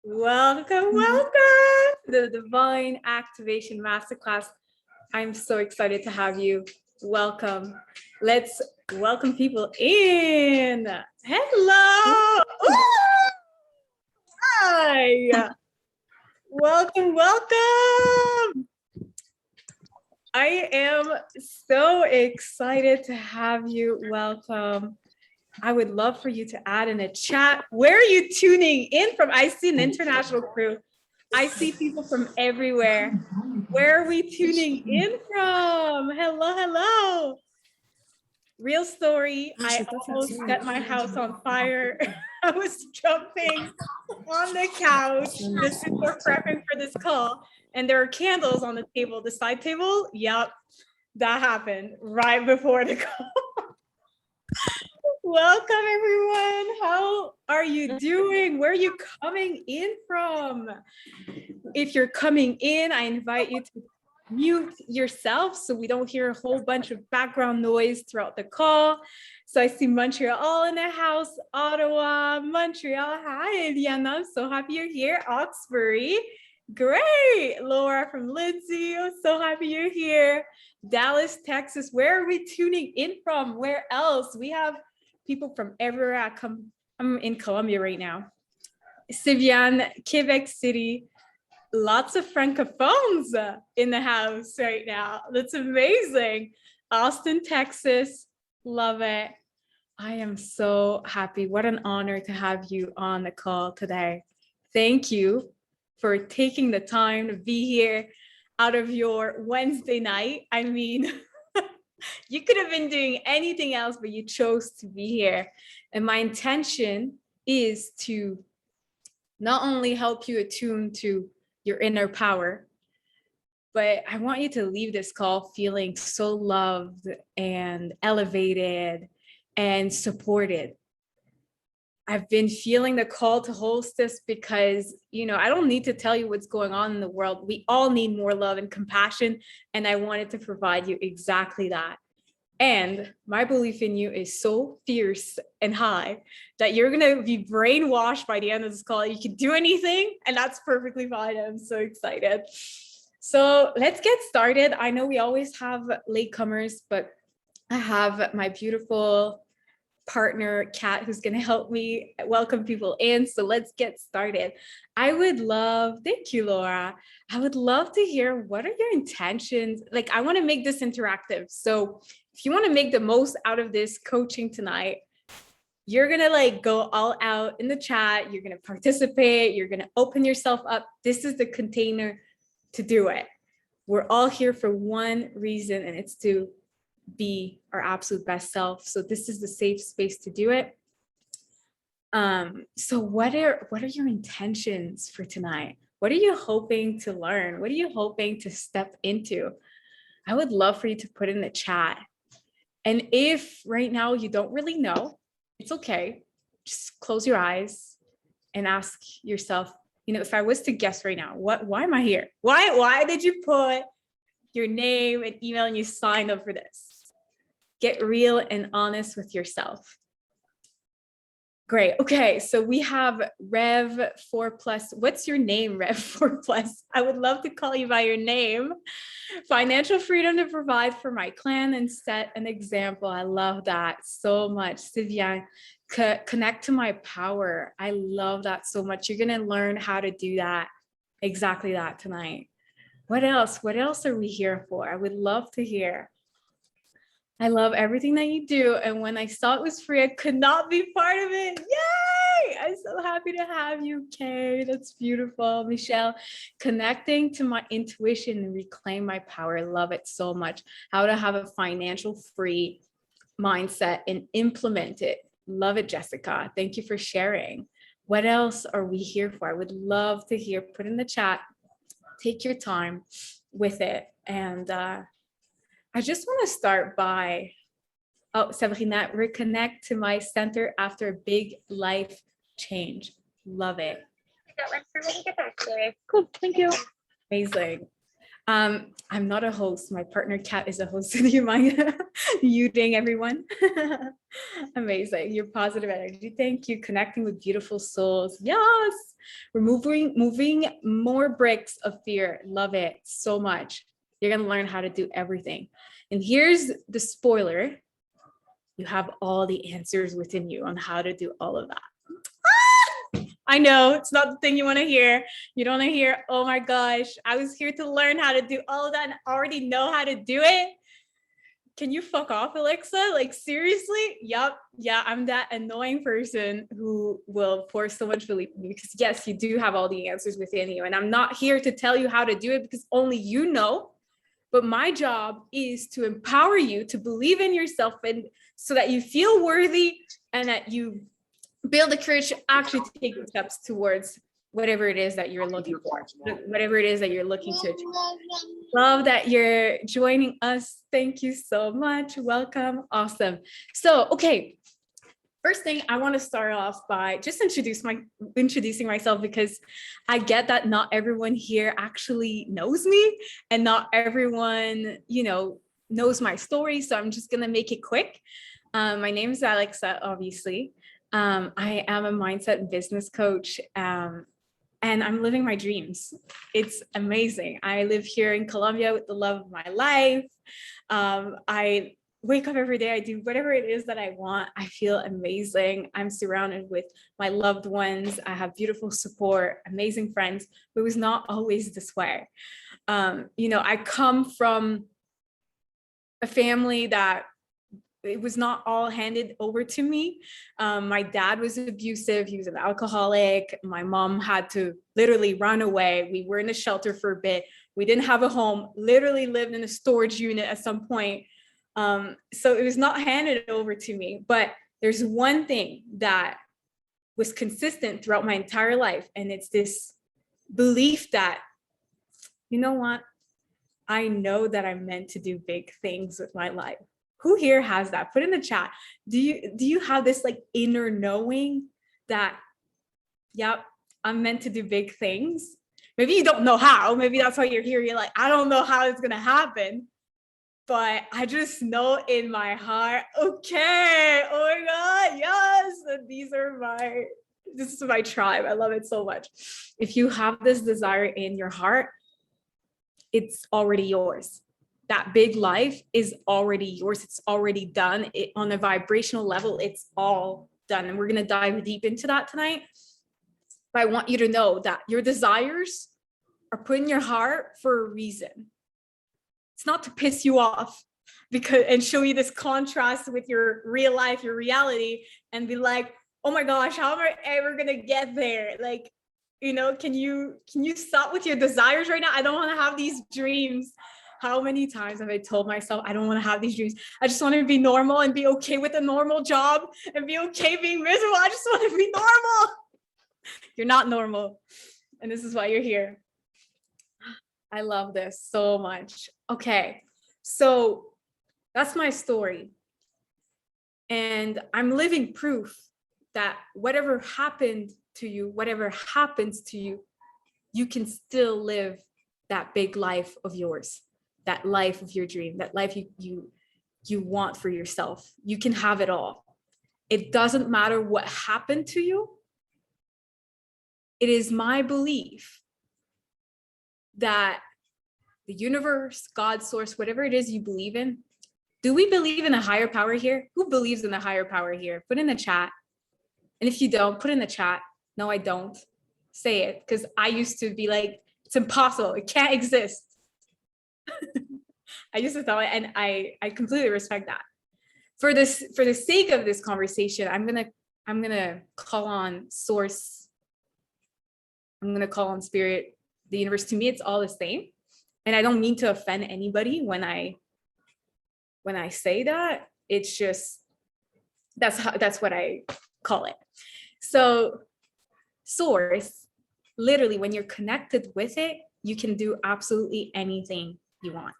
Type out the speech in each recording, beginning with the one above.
Welcome to the Divine Activation Masterclass. I'm so excited to have you. Welcome. Let's welcome people in. Hello. Ooh. Hi. Welcome. I am so excited to have you. Welcome. I would love for you to add in a chat. Where are you tuning in from? I see an international crew. I see people from everywhere. Where are we tuning in from? Hello. Real story. I almost set my house on fire. I was jumping on the couch just before prepping for this call. And there are candles on the table, the side table. Yep, that happened right before the call. Welcome, everyone. How are you doing? Where are you coming in from? If you're coming in, I invite you to mute yourself so we don't hear a whole bunch of background noise throughout the call. So I see Montreal in the house, Ottawa, Montreal. Hi, Eliana. I'm so happy you're here. Oxbury. Great. Laura from Lindsay. I'm so happy you're here. Dallas, Texas. Where are we tuning in from? Where else? We have people from everywhere. I'm in Colombia right now. Sivian, Quebec City. Lots of francophones in the house right now. That's amazing. Austin, Texas. Love it. I am so happy. What an honor to have you on the call today. Thank you for taking the time to be here out of your Wednesday night. I mean, you could have been doing anything else, but you chose to be here. And my intention is to not only help you attune to your inner power, but I want you to leave this call feeling so loved and elevated and supported. I've been feeling the call to host this because, I don't need to tell you what's going on in the world. We all need more love and compassion. And I wanted to provide you exactly that. And my belief in you is so fierce and high that you're going to be brainwashed by the end of this call. You can do anything, and that's perfectly fine. I'm so excited. So let's get started. I know we always have latecomers, but I have my beautiful partner, Kat, who's going to help me welcome people in. So let's get started. Thank you, Laura. I would love to hear, what are your intentions? I want to make this interactive. So if you want to make the most out of this coaching tonight, you're going to go all out in the chat. You're going to participate. You're going to open yourself up. This is the container to do it. We're all here for one reason, and it's to be our absolute best self. So this is the safe space to do it. So what are your intentions for tonight? What are you hoping to learn? What are you hoping to step into? I would love for you to put in the chat. And if right now you don't really know, it's okay. Just close your eyes and ask yourself, if I was to guess right now, why am I here? Why did you put your name and email and you signed up for this? Get real and honest with yourself. Great. Okay. So we have Rev 4+. What's your name, Rev 4+? I would love to call you by your name. Financial freedom to provide for my clan and set an example. I love that so much. Sivian, connect to my power. I love that so much. You're going to learn how to do that. Exactly that tonight. What else? What else are we here for? I would love to hear. I love everything that you do. And when I saw it was free, I could not be part of it. Yay! I'm so happy to have you, Kay. That's beautiful. Michelle, connecting to my intuition and reclaim my power. I love it so much. How to have a financial free mindset and implement it. Love it, Jessica. Thank you for sharing. What else are we here for? I would love to hear. Put in the chat. Take your time with it. And I just want to start by, Sabrina, reconnect to my center after a big life change. Love it. Cool, thank you. Amazing. I'm not a host. My partner, Kat, is a host. Do you mind muting everyone. Amazing. Your positive energy. Thank you. Connecting with beautiful souls. Yes. We're moving more bricks of fear. Love it so much. You're going to learn how to do everything. And here's the spoiler. You have all the answers within you on how to do all of that. I know it's not the thing you want to hear. You don't want to hear, oh my gosh, I was here to learn how to do all of that and already know how to do it. Can you fuck off, Alexa? Like, seriously? Yup. Yeah, I'm that annoying person who will force so much belief in you, because yes, you do have all the answers within you. And I'm not here to tell you how to do it because only you know. But my job is to empower you to believe in yourself, and so that you feel worthy and that you build the courage to actually take the steps towards whatever it is that you're looking for, whatever it is that you're looking to achieve. Love that you're joining us. Thank you so much. Welcome. Awesome. So, okay. First thing, I want to start off by just introducing myself, because I get that not everyone here actually knows me, and not everyone, knows my story. So I'm just going to make it quick. My name is Alexa, obviously. I am a mindset and business coach, and I'm living my dreams. It's amazing. I live here in Colombia with the love of my life. I wake up every day. I do whatever it is that I want. I feel amazing. I'm surrounded with my loved ones. I have beautiful support, amazing friends, but it was not always this way. I come from a family that it was not all handed over to me. My dad was abusive. He was an alcoholic. My mom had to literally run away. We were in a shelter for a bit. We didn't have a home, literally lived in a storage unit at some point. So it was not handed over to me. But there's one thing that was consistent throughout my entire life. And it's this belief that, you know what? I know that I'm meant to do big things with my life. Who here has that? Put in the chat. Do you have this like inner knowing that, yep, I'm meant to do big things? Maybe you don't know how. Maybe that's why you're here. You're like, I don't know how it's going to happen. But I just know in my heart, okay, oh my God, yes. This is my tribe. I love it so much. If you have this desire in your heart, it's already yours. That big life is already yours. It's already done. On a vibrational level, it's all done. And we're going to dive deep into that tonight. But I want you to know that your desires are put in your heart for a reason. It's not to piss you off and show you this contrast with your real life, your reality, and be like, oh my gosh, how am I ever going to get there? Like, can you stop with your desires right now? I don't want to have these dreams. How many times have I told myself, I don't want to have these dreams. I just want to be normal and be okay with a normal job and be okay being miserable. I just want to be normal. You're not normal. And this is why you're here. I love this so much. Okay. So that's my story. And I'm living proof that whatever happened to you, whatever happens to you, you can still live that big life of yours. That life of your dream, that life you want for yourself. You can have it all. It doesn't matter what happened to you. It is my belief that the universe, God, source, whatever it is you believe in. Do we believe in a higher power here? Who believes in a higher power here? Put in the chat. And if you don't, put in the chat. No, I don't. Say it, because I used to be like, it's impossible. It can't exist. I used to thought it, and I completely respect that. For the sake of this conversation, I'm gonna call on source. I'm gonna call on spirit, the universe. To me, it's all the same. And I don't mean to offend anybody when I say that. It's just that's what I call it. So source, literally, when you're connected with it, you can do absolutely anything you want.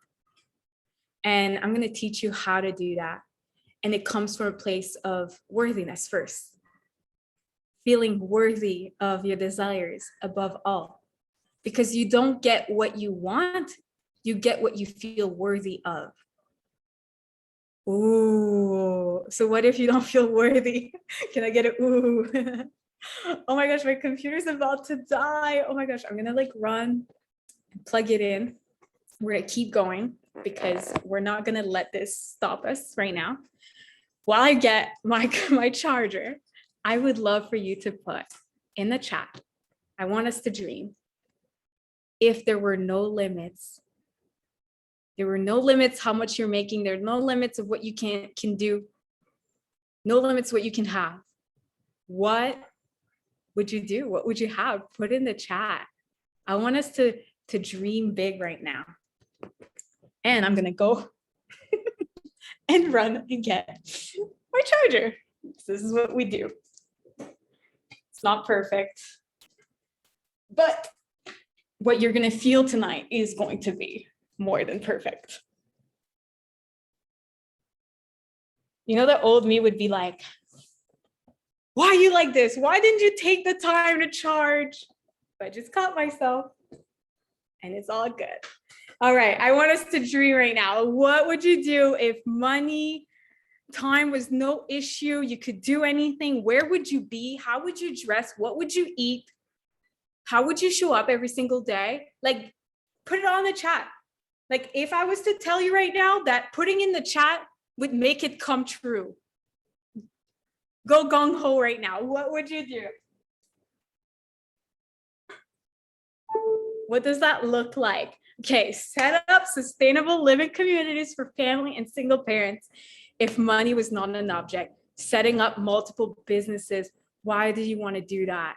And I'm going to teach you how to do that. And it comes from a place of worthiness first. Feeling worthy of your desires above all. Because you don't get what you want, you get what you feel worthy of. Ooh. So what if you don't feel worthy? Can I get a ooh? Oh my gosh, my computer's about to die. Oh my gosh, I'm gonna like run and plug it in. We're gonna keep going because we're not gonna let this stop us right now. While I get my charger, I would love for you to put in the chat. I want us to dream. If there were no limits, there were no limits how much you're making. There are no limits of what you can do. No limits what you can have. What would you do? What would you have? Put in the chat. I want us to dream big right now. And I'm gonna go and run and get my charger. This is what we do. It's not perfect, but what you're gonna feel tonight is going to be more than perfect. You know, the old me would be like, why are you like this? Why didn't you take the time to charge? But I just caught myself and it's all good. All right, I want us to dream right now. What would you do if money, time was no issue? You could do anything. Where would you be? How would you dress? What would you eat? How would you show up every single day? Like, put it on the chat. Like, if I was to tell you right now that putting in the chat would make it come true. Go gung ho right now. What would you do? What does that look like? Okay, set up sustainable living communities for family and single parents. If money was not an object, setting up multiple businesses. Why do you want to do that?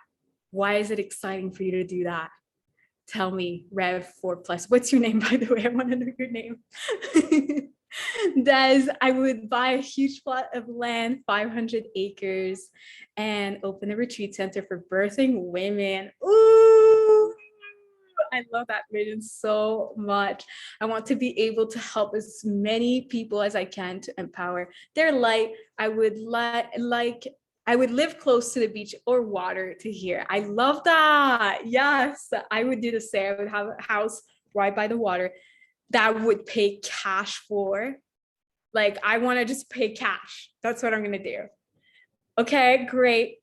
Why is it exciting for you to do that? Tell me, Rev 4+. What's your name, by the way? I want to know your name. Des, I would buy a huge plot of land, 500 acres, and open a retreat center for birthing women. Ooh, I love that vision so much. I want to be able to help as many people as I can to empower their light. I would I would live close to the beach or water to hear. I love that. Yes, I would do the same. I would have a house right by the water that would pay cash for. Like, I want to just pay cash. That's what I'm going to do. Okay, great.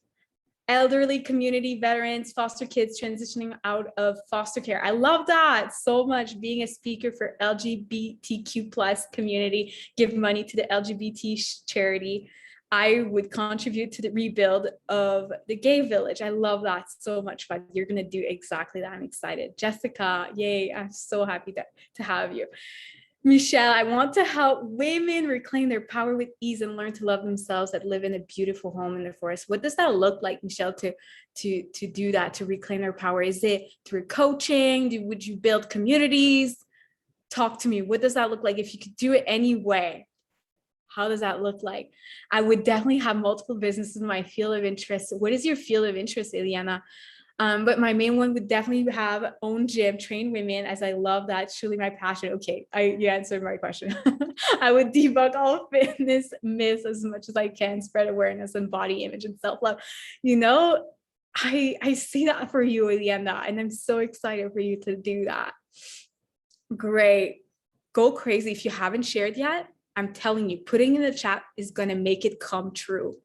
Elderly community, veterans, foster kids transitioning out of foster care. I love that so much. Being a speaker for LGBTQ plus community, give money to the LGBT charity. I would contribute to the rebuild of the gay village. I love that so much fun. You're going to do exactly that. I'm excited. Jessica, yay. I'm so happy to have you. Michelle, I want to help women reclaim their power with ease and learn to love themselves and live in a beautiful home in the forest. What does that look like, Michelle, to do that, to reclaim their power? Is it through coaching? Would you build communities? Talk to me. What does that look like? If you could do it anyway, how does that look like? I would definitely have multiple businesses in my field of interest. What is your field of interest, Ileana? But my main one would definitely have own gym, train women, as I love that. It's truly my passion. Okay, you answered my question. I would debunk all fitness myths as much as I can, spread awareness and body image and self-love. You know, I see that for you, Eliana, and I'm so excited for you to do that. Great. Go crazy. If you haven't shared yet, I'm telling you, putting in the chat is going to make it come true.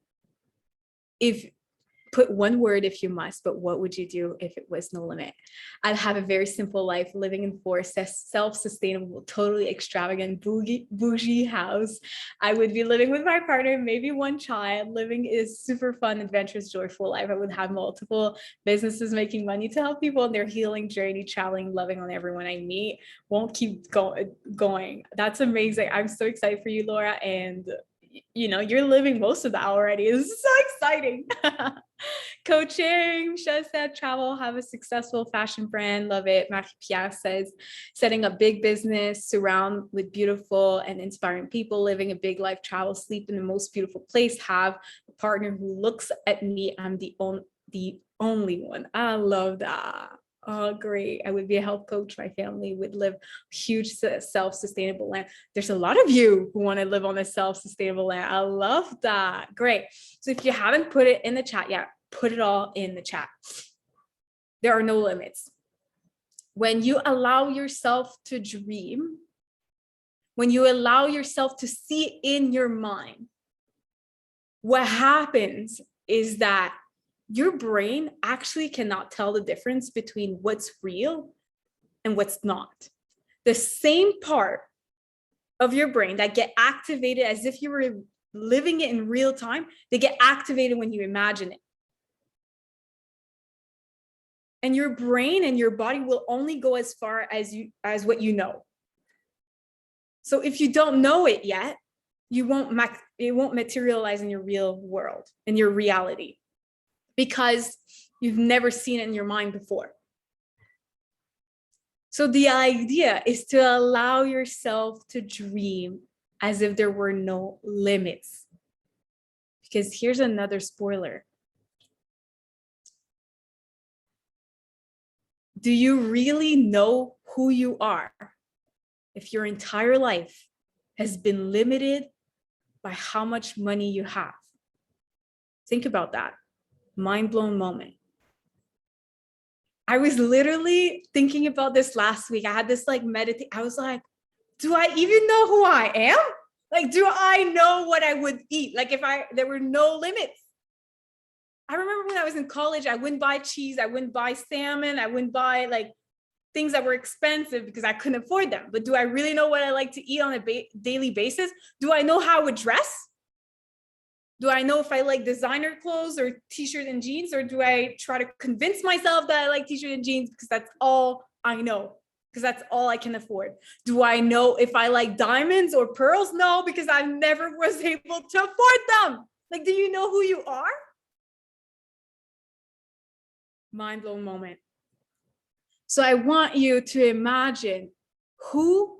Put one word if you must, but what would you do if it was no limit? I'd have a very simple life, living in forest, self-sustainable, totally extravagant, bougie house. I would be living with my partner, maybe one child. Living is super fun, adventurous, joyful life. I would have multiple businesses making money to help people on their healing journey, traveling, loving on everyone I meet. Won't keep going. That's amazing. I'm so excited for you, Laura. And you know, you're living most of that already. It's so exciting. Coaching, Michelle said, travel, have a successful fashion brand. Love it. Marie-Pierre says, setting a big business, surround with beautiful and inspiring people, living a big life, travel, sleep in the most beautiful place, have a partner who looks at me. I'm the only one. I love that. Oh, great. I would be a health coach. My family would live huge self-sustainable land. There's a lot of you who want to live on a self-sustainable land. I love that. Great. So if you haven't put it in the chat yet, put it all in the chat. There are no limits. When you allow yourself to dream, when you allow yourself to see it in your mind, what happens is that your brain actually cannot tell the difference between what's real and what's not. The same part of your brain that get activated as if you were living it in real time, they get activated when you imagine it. And your brain and your body will only go as far as what you know. So if you don't know it yet, it won't materialize in your real world, in your reality, because you've never seen it in your mind before. So the idea is to allow yourself to dream as if there were no limits. Because here's another spoiler. Do you really know who you are if your entire life has been limited by how much money you have? Think about that. Mind blown moment. I was literally thinking about this last week. I had this like meditate. I was like, do I even know who I am? Like, do I know what I would eat? Like if there were no limits. I remember when I was in college, I wouldn't buy cheese. I wouldn't buy salmon. I wouldn't buy like things that were expensive because I couldn't afford them. But do I really know what I like to eat on a daily basis? Do I know how I would dress? Do I know if I like designer clothes or t-shirt and jeans, or do I try to convince myself that I like t-shirt and jeans because that's all I know, because that's all I can afford? Do I know if I like diamonds or pearls? No, because I never was able to afford them. Like, do you know who you are? Mind blown moment. So I want you to imagine who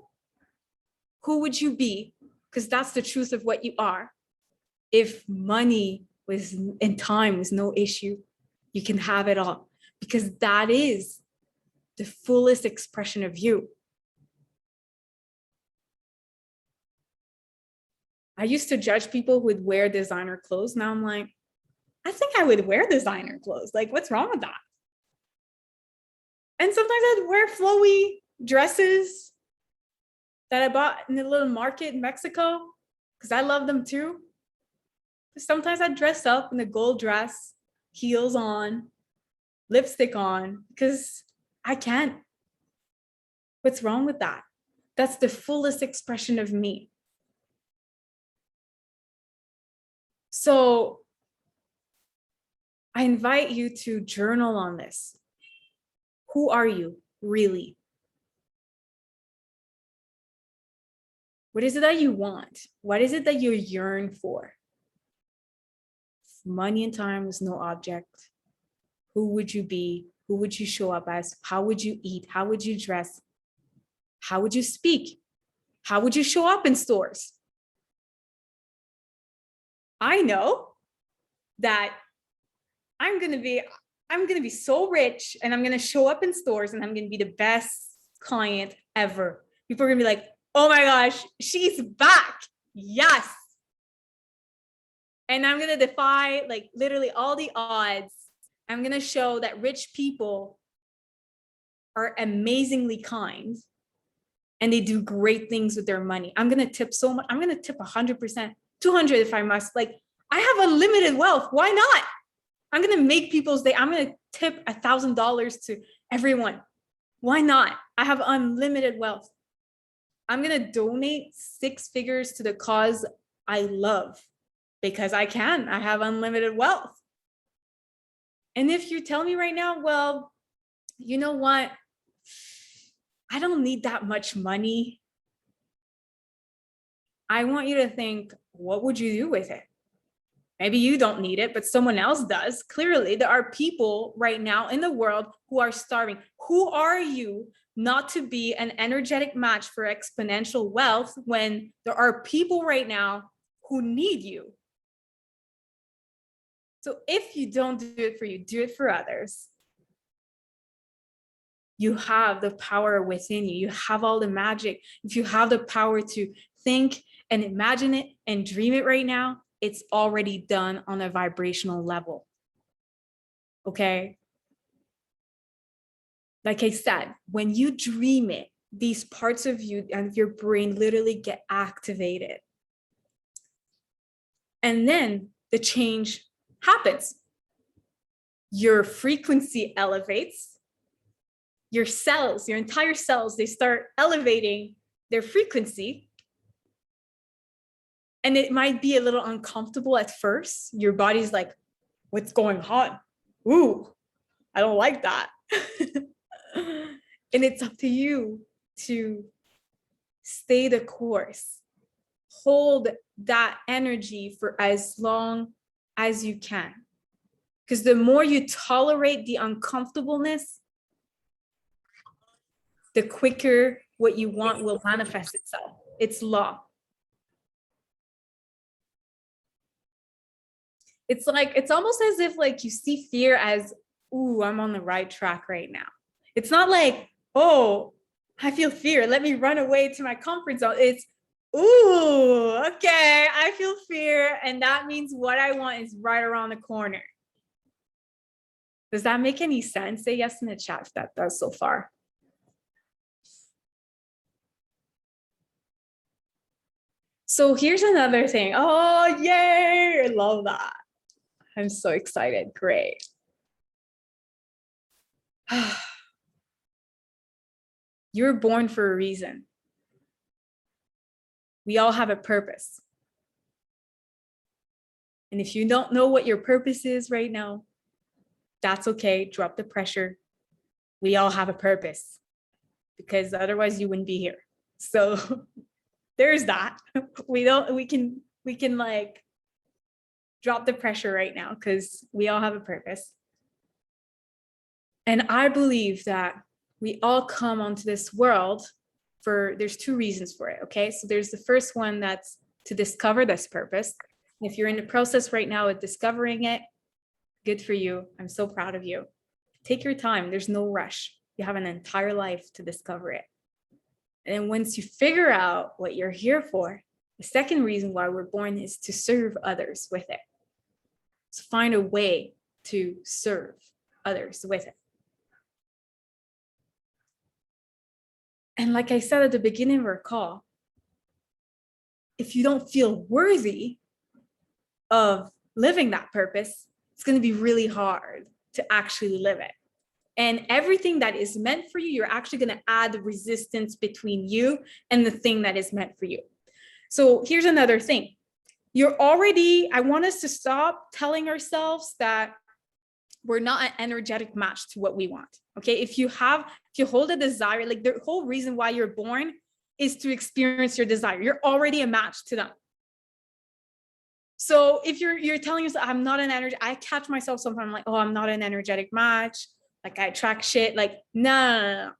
would you be, because that's the truth of what you are. If money was and time was no issue, you can have it all, because that is the fullest expression of you. I used to judge people who would wear designer clothes. Now I'm like, I think I would wear designer clothes. Like, what's wrong with that? And sometimes I'd wear flowy dresses that I bought in a little market in Mexico because I love them too. Sometimes I dress up in a gold dress, heels on, lipstick on, because I can. What's wrong with that? That's the fullest expression of me. So I invite you to journal on this. Who are you really? What is it that you want? What is it that you yearn for? If money and time was no object, who would you be? Who would you show up as? How would you eat? How would you dress? How would you speak? How would you show up in stores? I know that I'm going to be so rich, and I'm going to show up in stores and I'm going to be the best client ever. People are going to be like, oh my gosh, she's back. Yes. And I'm going to defy like literally all the odds. I'm going to show that rich people are amazingly kind and they do great things with their money. I'm going to tip so much. I'm going to tip 100%, 200 if I must. Like, I have unlimited wealth. Why not? I'm going to make people's day. I'm going to tip $1,000 to everyone. Why not? I have unlimited wealth. I'm going to donate 6 figures to the cause I love because I can. I have unlimited wealth. And if you tell me right now, well, you know what? I don't need that much money. I want you to think, what would you do with it? Maybe you don't need it, but someone else does. Clearly, there are people right now in the world who are starving. Who are you not to be an energetic match for exponential wealth when there are people right now who need you? So if you don't do it for you, do it for others. You have the power within you. You have all the magic. If you have the power to think and imagine it and dream it right now, it's already done on a vibrational level. Okay? Like I said, when you dream it, these parts of you and your brain literally get activated. And then the change happens. Your frequency elevates. Your cells, your entire cells, they start elevating their frequency. And it might be a little uncomfortable at first. Your body's like, what's going on? Ooh, I don't like that. And it's up to you to stay the course. Hold that energy for as long as you can. Because the more you tolerate the uncomfortableness, the quicker what you want will manifest itself. It's law. It's like, it's almost as if like you see fear as, ooh, I'm on the right track right now. It's not like, oh, I feel fear, let me run away to my comfort zone. It's, ooh, okay, I feel fear. And that means what I want is right around the corner. Does that make any sense? Say yes in the chat if that does so far. So here's another thing. Oh, yay, I love that. I'm so excited. Great. You're born for a reason. We all have a purpose. And if you don't know what your purpose is right now, that's okay. Drop the pressure. We all have a purpose because otherwise you wouldn't be here. So there's that. We can like drop the pressure right now because we all have a purpose. And I believe that we all come onto this world there's two reasons for it, okay? So there's the first one that's to discover this purpose. If you're in the process right now of discovering it, good for you. I'm so proud of you. Take your time. There's no rush. You have an entire life to discover it. And then once you figure out what you're here for, the second reason why we're born is to serve others with it. So find a way to serve others with it. And like I said at the beginning of our call, if you don't feel worthy of living that purpose, it's going to be really hard to actually live it. And everything that is meant for you, you're actually going to add the resistance between you and the thing that is meant for you. So here's another thing. I want us to stop telling ourselves that we're not an energetic match to what we want. Okay. If you hold a desire, like the whole reason why you're born is to experience your desire. You're already a match to them. So if you're telling yourself, I'm not an energy, I catch myself sometimes, I'm like, oh, I'm not an energetic match. Like I attract shit. Like, no.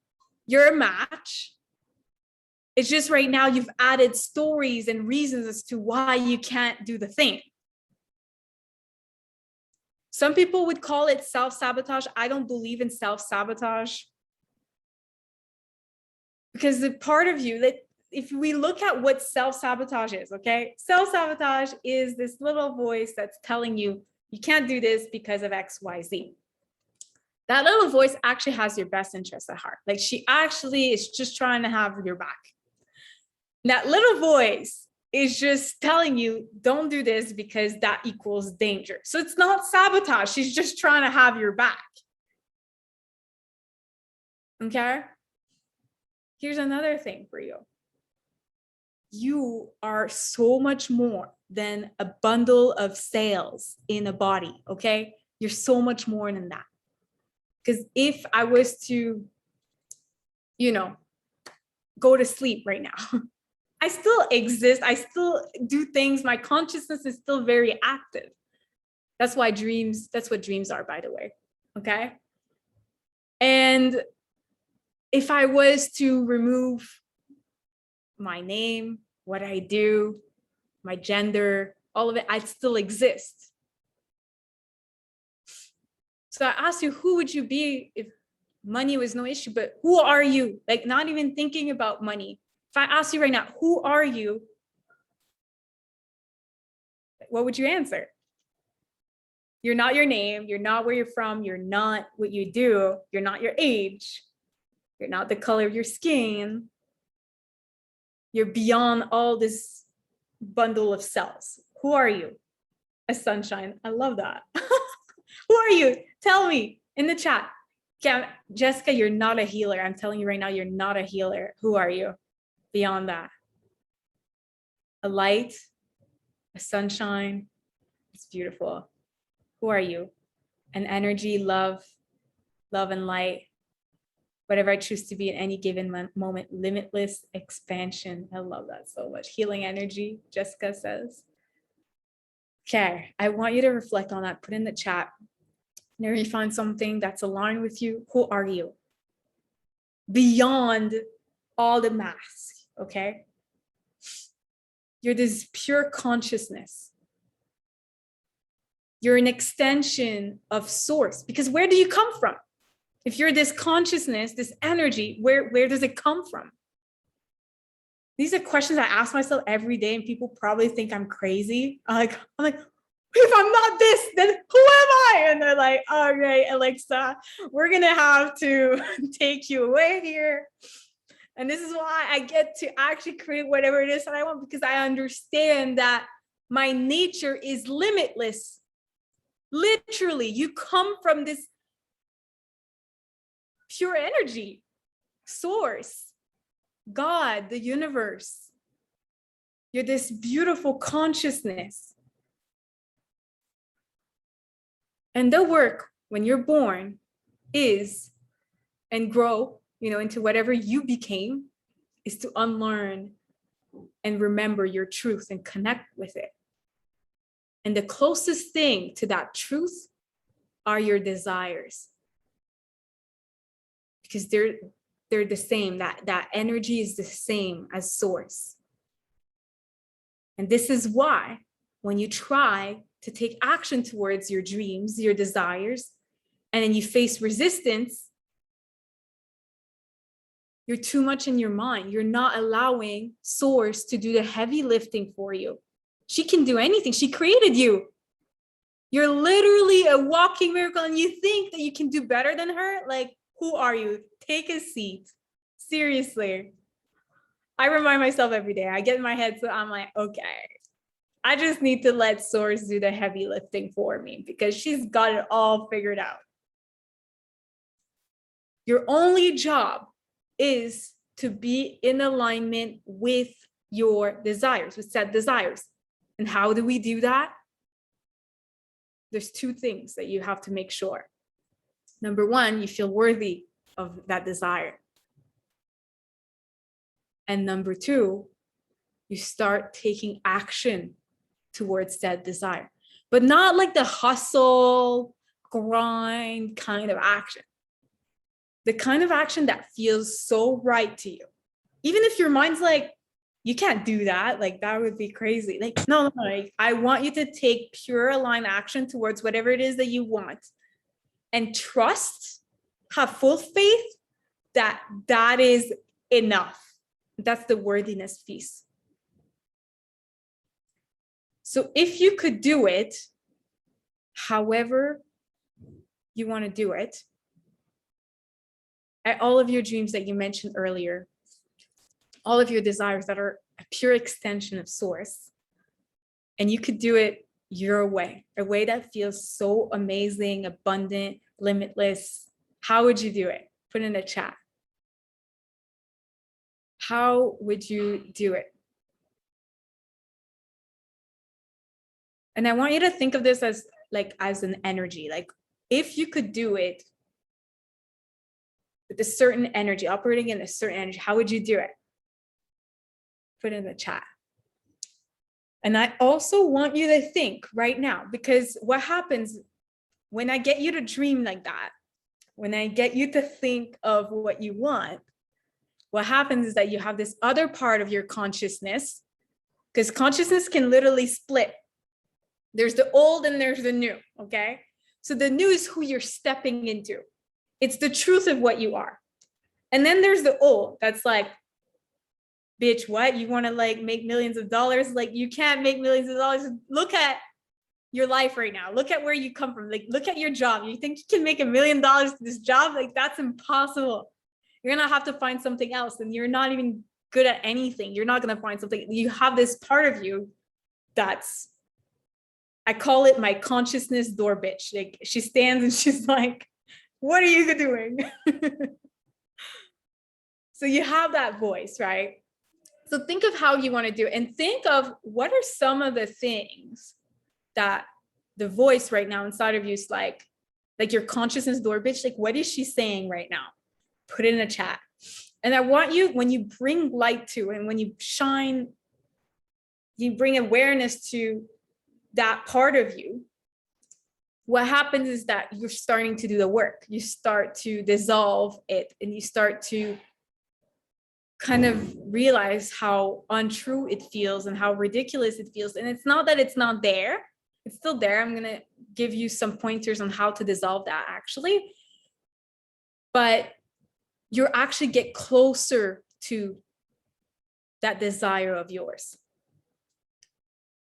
You're a match. It's just right now you've added stories and reasons as to why you can't do the thing. Some people would call it self-sabotage. I don't believe in self-sabotage. Because the part of you that, if we look at what self-sabotage is, okay? Self-sabotage is this little voice that's telling you, you can't do this because of X, Y, Z. That little voice actually has your best interest at heart. Like she actually is just trying to have your back. That little voice is just telling you, don't do this because that equals danger. So it's not sabotage. She's just trying to have your back. Okay? Here's another thing for you. You are so much more than a bundle of cells in a body, okay? You're so much more than that. Because if I was to, go to sleep right now, I still exist. I still do things. My consciousness is still very active. That's what dreams are, by the way. Okay. And if I was to remove my name, what I do, my gender, all of it, I'd still exist. So I asked you, who would you be if money was no issue? But who are you? Like, not even thinking about money. If I ask you right now, who are you? What would you answer? You're not your name. You're not where you're from. You're not what you do. You're not your age. You're not the color of your skin. You're beyond all this bundle of cells. Who are you? A sunshine. I love that. Who are you? Tell me in the chat. Jessica, you're not a healer. I'm telling you right now, you're not a healer. Who are you? Beyond that. A light, a sunshine. It's beautiful. Who are you? An energy, love and light. Whatever I choose to be in any given moment, limitless expansion. I love that so much. Healing energy, Jessica says. Okay, I want you to reflect on that. Put in the chat. Whenever you find something that's aligned with you, who are you? Beyond all the masks, okay? You're this pure consciousness. You're an extension of source, because where do you come from? If you're this consciousness, this energy, where does it come from? These are questions I ask myself every day, and people probably think I'm crazy. I'm like, if I'm not this, then who am I? And they're like, all right, Alexa, we're gonna have to take you away here. And this is why I get to actually create whatever it is that I want, because I understand that my nature is limitless. Literally, you come from this pure energy, source, God, the universe. You're this beautiful consciousness. And the work when you're born is, and grow, into whatever you became, is to unlearn and remember your truth and connect with it. And the closest thing to that truth are your desires. Because they're the same, that energy is the same as source. And this is why when you try to take action towards your dreams, your desires, and then you face resistance, you're too much in your mind. You're not allowing source to do the heavy lifting for you. She can do anything. She created you. You're literally a walking miracle, and you think that you can do better than her? Like, who are you? Take a seat. Seriously. I remind myself every day. I get in my head, so I'm like, okay, I just need to let source do the heavy lifting for me, because she's got it all figured out. Your only job is to be in alignment with your desires, with set desires. And how do we do that? There's two things that you have to make sure. Number one, you feel worthy of that desire. And number two, you start taking action towards that desire, but not like the hustle, grind kind of action. The kind of action that feels so right to you. Even if your mind's like, you can't do that, like that would be crazy. Like, no, like, I want you to take pure aligned action towards whatever it is that you want, and trust, have full faith that that is enough. That's the worthiness piece. So if you could do it, however you want to do it, at all of your dreams that you mentioned earlier, all of your desires that are a pure extension of source, and you could do it your way, a way that feels so amazing, abundant, limitless, how would you do it? Put in the chat. How would you do it? And I want you to think of this as an energy. Like, if you could do it with a certain energy, operating in a certain energy, how would you do it? Put in the chat. And I also want you to think right now, because what happens when I get you to dream like that, when I get you to think of what you want, what happens is that you have this other part of your consciousness, because consciousness can literally split. There's the old and there's the new, okay? So the new is who you're stepping into. It's the truth of what you are. And then there's the old that's like, bitch, what? You want to make millions of dollars? Like, you can't make millions of dollars. Look at your life right now. Look at where you come from. Like, look at your job. You think you can make $1 million to this job? Like, that's impossible. You're going to have to find something else, and you're not even good at anything. You're not going to find something. You have this part of you that's, I call it my consciousness door bitch. Like, she stands and she's like, what are you doing? So you have that voice, right? So think of how you want to do it, and think of what are some of the things that the voice right now inside of you is like your consciousness door bitch, like what is she saying right now? Put it in a chat. And I want you, when you bring light to, and when you shine, you bring awareness to that part of you, what happens is that you're starting to do the work. You start to dissolve it, and you start to kind of realize how untrue it feels and how ridiculous it feels. And it's not that it's not there, it's still there. I'm gonna give you some pointers on how to dissolve that actually. But you're actually get closer to that desire of yours.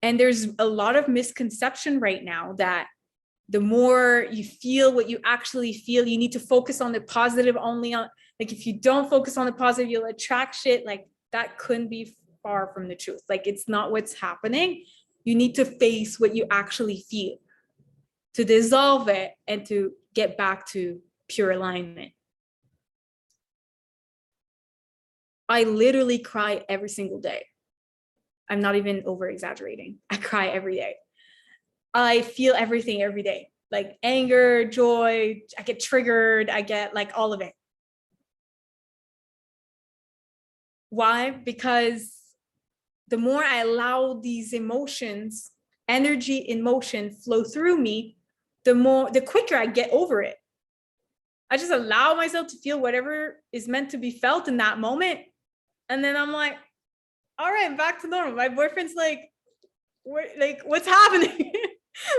And there's a lot of misconception right now that the more you feel what you actually feel, you need to focus on the positive only. On, like, if you don't focus on the positive, you'll attract shit. Like, that couldn't be far from the truth. Like, it's not what's happening. You need to face what you actually feel to dissolve it and to get back to pure alignment. I literally cry every single day. I'm not even over exaggerating. I cry every day. I feel everything every day, like anger, joy. I get triggered. I get like all of it. Why? Because the more I allow these emotions, energy in motion flow through me, the quicker I get over it. I just allow myself to feel whatever is meant to be felt in that moment. And then I'm like, all right, back to normal. My boyfriend's like, what's happening?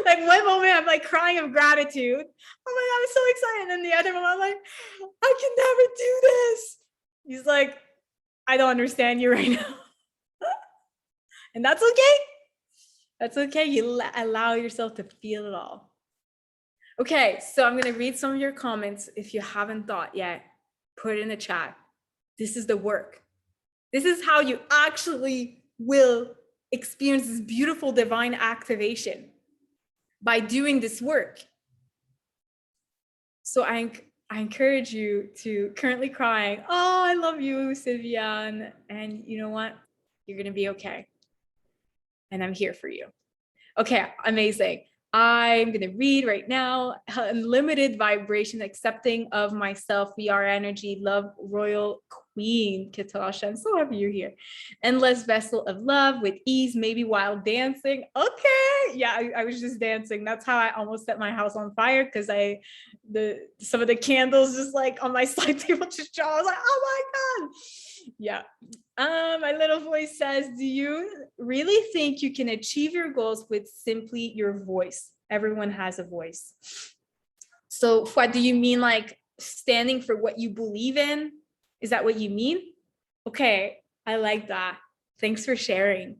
Like, one moment I'm like crying of gratitude. Oh my God, I'm so excited. And the other moment I'm like, I can never do this. He's like, I don't understand you right now. And that's okay. That's okay. You allow yourself to feel it all. Okay, so I'm going to read some of your comments. If you haven't thought yet, put it in the chat. This is the work. This is how you actually will experience this beautiful divine activation, by doing this work. So I encourage you to, currently crying, oh, I love you, Sylvia. And you know what? You're going to be okay. And I'm here for you. Okay, amazing. I'm going to read right now. Unlimited vibration, accepting of myself. We are energy. Love, royal queen, Katasha. I'm so happy you're here. Endless vessel of love with ease, maybe while dancing. Okay. Yeah, I was just dancing. That's how I almost set my house on fire, because some of the candles just like on my side table just draw. I was like, oh my God. Yeah. My little voice says, do you really think you can achieve your goals with simply your voice? Everyone has a voice. So what do you mean, like standing for what you believe in? Is that what you mean? Okay, I like that. Thanks for sharing.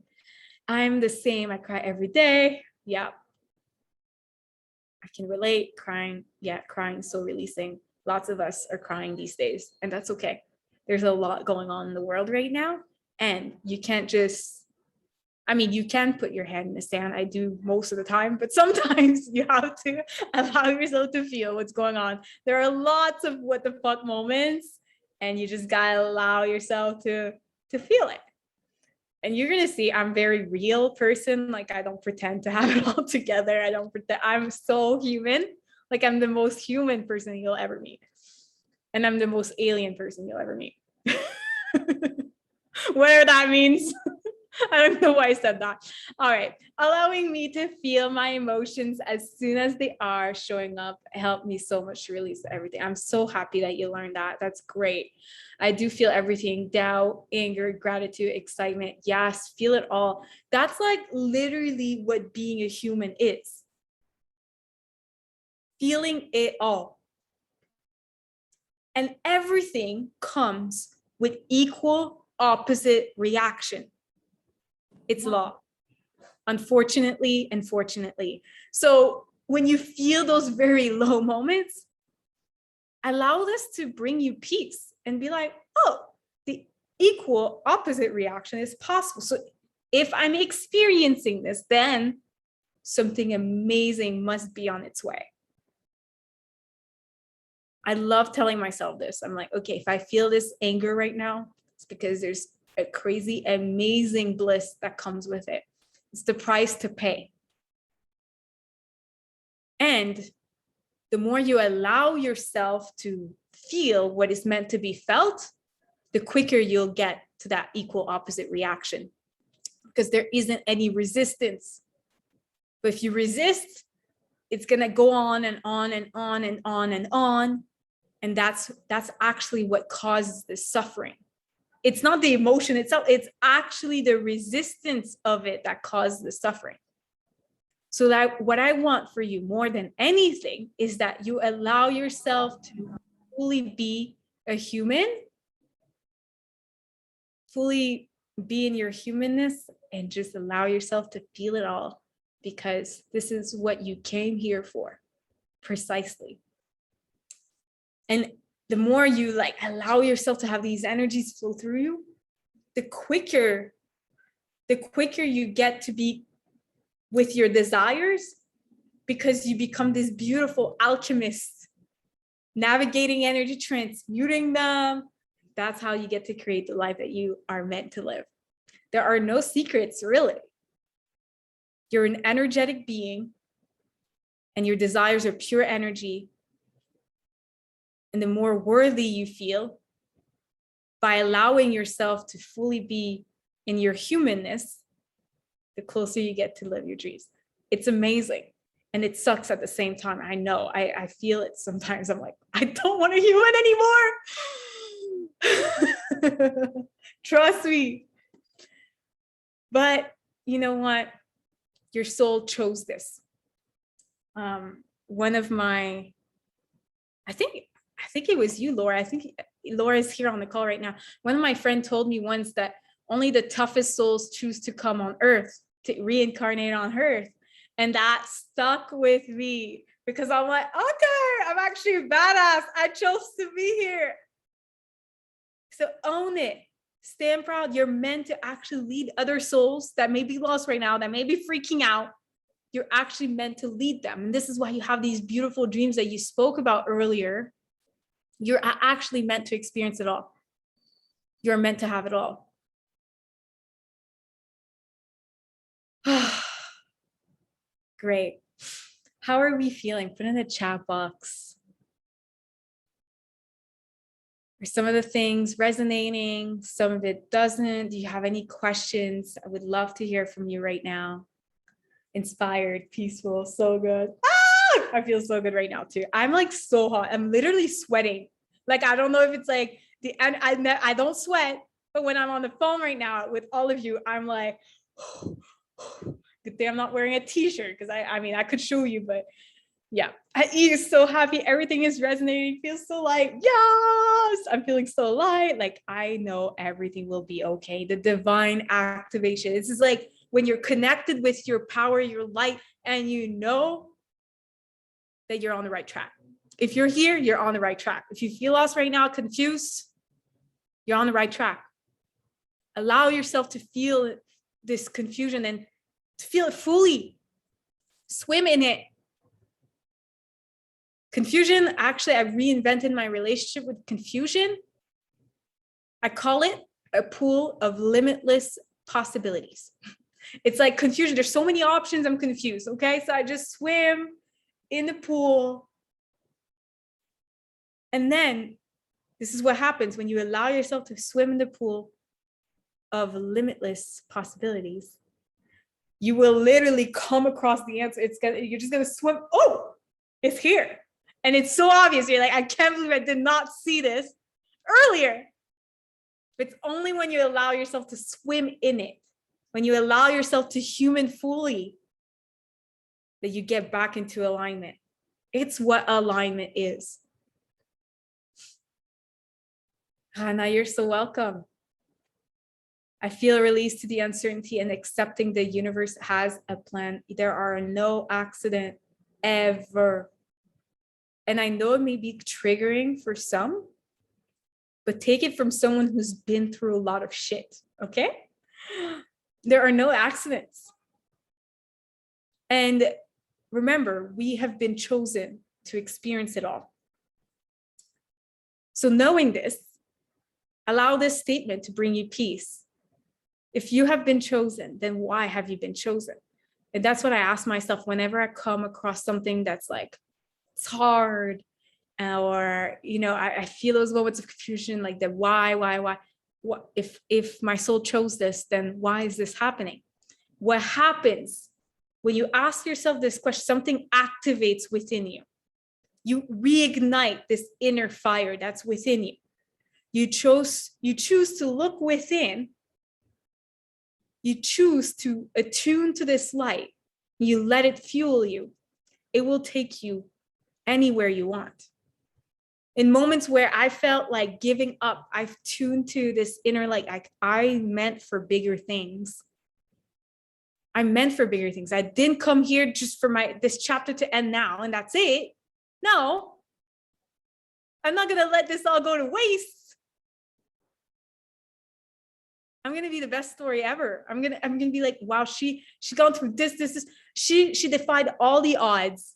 I'm the same. I cry every day. Yeah. I can relate. Crying. Yeah, crying, so releasing. Lots of us are crying these days, and that's okay. There's a lot going on in the world right now, and you can't just, I mean, you can put your head in the sand. I do most of the time, but sometimes you have to allow yourself to feel what's going on. There are lots of what the fuck moments, and you just gotta allow yourself to feel it. And you're gonna see I'm a very real person. Like, I don't pretend to have it all together. I don't pretend. I'm so human. Like, I'm the most human person you'll ever meet. And I'm the most alien person you'll ever meet. Whatever that means. I don't know why I said that. All right. Allowing me to feel my emotions as soon as they are showing up helped me so much to release everything. I'm so happy that you learned that. That's great. I do feel everything: doubt, anger, gratitude, excitement. Yes, feel it all. That's like literally what being a human is. Feeling it all. And everything comes with equal opposite reaction. It's law. Unfortunately and fortunately. So when you feel those very low moments, allow this to bring you peace. and be like, oh, the equal opposite reaction is possible. So if I'm experiencing this, then something amazing must be on its way. I love telling myself this. I'm like, okay, if I feel this anger right now, it's because there's a crazy, amazing bliss that comes with it. It's the price to pay. And the more you allow yourself to feel what is meant to be felt, the quicker you'll get to that equal opposite reaction, because there isn't any resistance. But if you resist, it's going to go on and on and on and on and on. And that's actually what causes the suffering. It's not the emotion itself, it's actually the resistance of it that causes the suffering. So that what I want for you more than anything is that you allow yourself to fully be a human, fully be in your humanness, and just allow yourself to feel it all, because this is what you came here for, precisely. And the more you like allow yourself to have these energies flow through you, the quicker you get to be with your desires, because you become this beautiful alchemist, navigating energy, transmuting them. That's how you get to create the life that you are meant to live. There are no secrets, really. You're an energetic being, and your desires are pure energy. And the more worthy you feel by allowing yourself to fully be in your humanness, the closer you get to live your dreams. It's amazing. And it sucks at the same time. I know, I feel it sometimes. I'm like, I don't want a human anymore. Trust me. But you know what? Your soul chose this. One of my, I think it was you, Laura. I think Laura is here on the call right now. One of my friends told me once that only the toughest souls choose to come on earth, to reincarnate on earth. And that stuck with me, because I'm like, okay, I'm actually a badass. I chose to be here. So own it. Stand proud. You're meant to actually lead other souls that may be lost right now, that may be freaking out. You're actually meant to lead them. And this is why you have these beautiful dreams that you spoke about earlier. You're actually meant to experience it all. You're meant to have it all. Great. How are we feeling? Put in the chat box. Are some of the things resonating? Some of it doesn't? Do you have any questions? I would love to hear from you right now. Inspired, peaceful, so good. Ah! I feel so good right now too. I'm like so hot. I'm literally sweating. Like, I don't know if it's like I don't sweat, but when I'm on the phone right now with all of you, I'm like, good thing I'm not wearing a t-shirt, because I mean, I could show you, but yeah, I am so happy. Everything is resonating. Feels so light. Yes, I'm feeling so light. Like, I know everything will be okay. The divine activation. This is like when you're connected with your power, your light, and you know that you're on the right track. If you're here, you're on the right track. If you feel lost right now, confused, you're on the right track. Allow yourself to feel this confusion and to feel it fully. Swim in it. Confusion, actually, I reinvented my relationship with confusion. I call it a pool of limitless possibilities. It's like confusion. There's so many options. I'm confused. Okay. So I just swim in the pool. And then this is what happens when you allow yourself to swim in the pool of limitless possibilities. You will literally come across the answer. You're just going to swim. Oh, it's here. And it's so obvious. You're like, I can't believe I did not see this earlier. But it's only when you allow yourself to swim in it, when you allow yourself to human fully, that you get back into alignment. It's what alignment is. Hannah, you're so welcome. I feel a release to the uncertainty and accepting the universe has a plan. There are no accidents ever. And I know it may be triggering for some, but take it from someone who's been through a lot of shit, okay? There are no accidents. And remember, we have been chosen to experience it all. So knowing this, allow this statement to bring you peace. If you have been chosen, then why have you been chosen? And that's what I ask myself whenever I come across something that's like, it's hard, or, you know, I feel those moments of confusion, like the why? What if my soul chose this, then why is this happening? What happens when you ask yourself this question? Something activates within you. You reignite this inner fire that's within you. You choose to look within. You choose to attune to this light. You let it fuel you. It will take you anywhere you want. In moments where I felt like giving up, I've tuned to this inner light. I meant for bigger things. I meant for bigger things. I didn't come here just for this chapter to end now and that's it. No, I'm not going to let this all go to waste. I'm going to be the best story ever. I'm going to be like, wow, she's gone through this. She defied all the odds.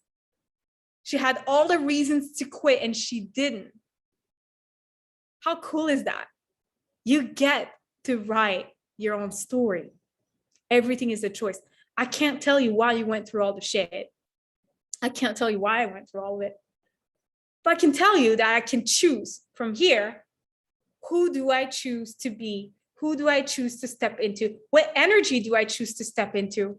She had all the reasons to quit and she didn't. How cool is that? You get to write your own story. Everything is a choice. I can't tell you why you went through all the shit. I can't tell you why I went through all of it. But I can tell you that I can choose from here. Who do I choose to be? Who do I choose to step into? What energy do I choose to step into?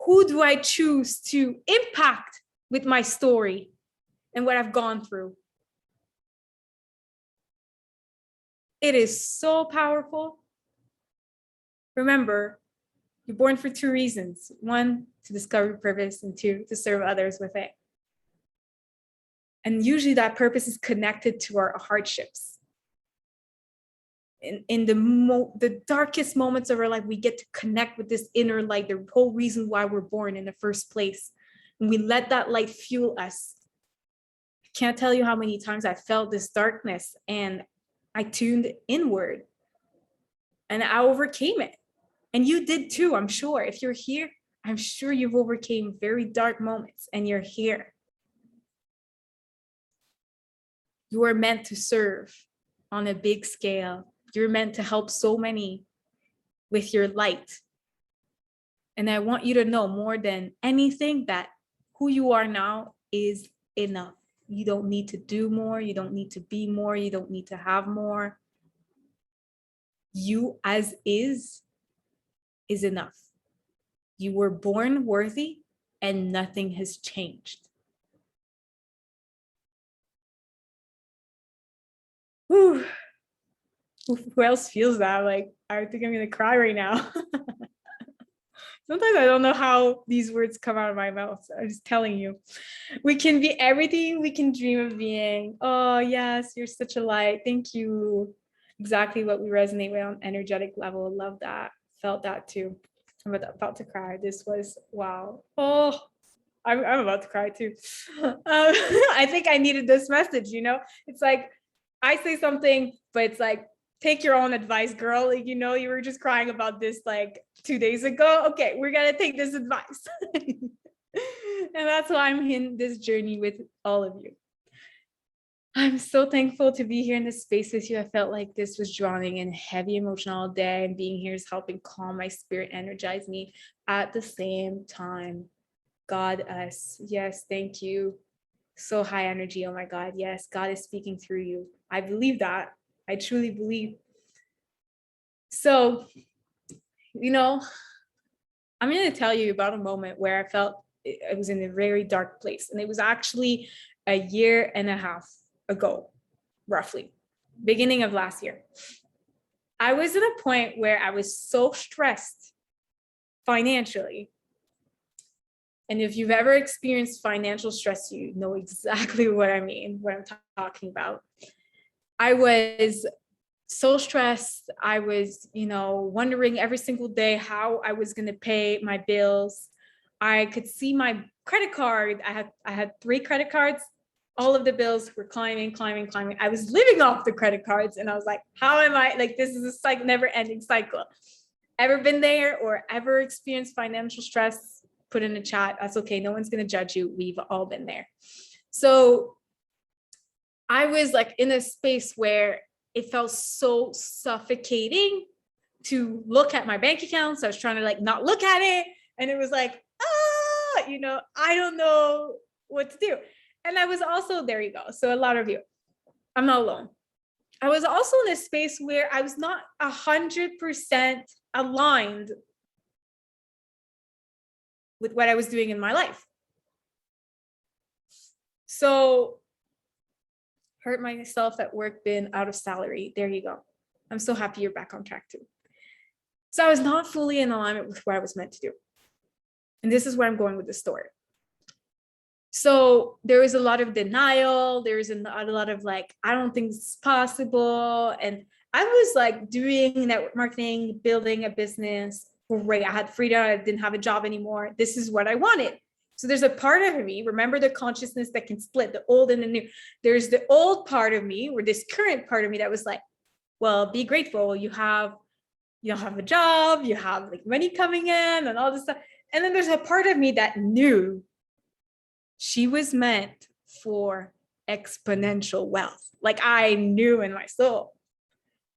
Who do I choose to impact with my story and what I've gone through? It is so powerful. Remember, you're born for two reasons. One, to discover purpose, and two, to serve others with it. And usually that purpose is connected to our hardships. In the darkest moments of our life, we get to connect with this inner light, the whole reason why we're born in the first place. And we let that light fuel us. I can't tell you how many times I felt this darkness and I tuned inward and I overcame it. And you did too, I'm sure. If you're here, I'm sure you've overcame very dark moments and you're here. You are meant to serve on a big scale. You're meant to help so many with your light. And I want you to know more than anything that who you are now is enough. You don't need to do more. You don't need to be more. You don't need to have more. You as is enough. You were born worthy and nothing has changed. Whew. Who else feels that? Like, I think I'm gonna cry right now. Sometimes I don't know how these words come out of my mouth. I'm just telling you. We can be everything we can dream of being. Oh, yes, you're such a light. Thank you. Exactly what we resonate with on energetic level. Love that. Felt that too. I'm about to cry. This was, wow. Oh, I'm about to cry too. I think I needed this message, you know? It's like, I say something, but it's like, take your own advice, girl. Like, you know, you were just crying about this like 2 days ago. Okay, we're gonna take this advice. And that's why I'm in this journey with all of you. I'm so thankful to be here in this space with you. I felt like this was drowning in heavy emotion all day, and being here is helping calm my spirit, energize me at the same time. God, us. Yes, thank you. So high energy. Oh my God. Yes, God is speaking through you. I believe that. I truly believe. So, you know, I'm going to tell you about a moment where I felt I was in a very dark place. And it was actually a year and a half ago, roughly, beginning of last year. I was at a point where I was so stressed financially. And if you've ever experienced financial stress, you know exactly what I mean, what I'm talking about. I was so stressed. I was, you know, wondering every single day how I was going to pay my bills. I could see my credit card. I had 3 credit cards. All of the bills were climbing. I was living off the credit cards and I was like, how am I, like, this is a never ending cycle. Ever been there or ever experienced financial stress? Put in the chat. That's okay. No one's going to judge you. We've all been there. So I was like in a space where it felt so suffocating to look at my bank account. So I was trying to like not look at it. And it was like, I don't know what to do. And I was also, there you go. So a lot of you, I'm not alone. I was also in a space where I was not 100% aligned with what I was doing in my life. So hurt myself at work, been out of salary. There you go. I'm so happy you're back on track too. So I was not fully in alignment with what I was meant to do. And this is where I'm going with the story. So there was a lot of denial. There was a lot of like, I don't think it's possible. And I was like doing network marketing, building a business. Great. I had freedom. I didn't have a job anymore. This is what I wanted. So there's a part of me, remember the consciousness that can split the old and the new. There's the old part of me or this current part of me that was like, well, be grateful. You have a job, you have like money coming in and all this stuff. And then there's a part of me that knew she was meant for exponential wealth. Like I knew in my soul.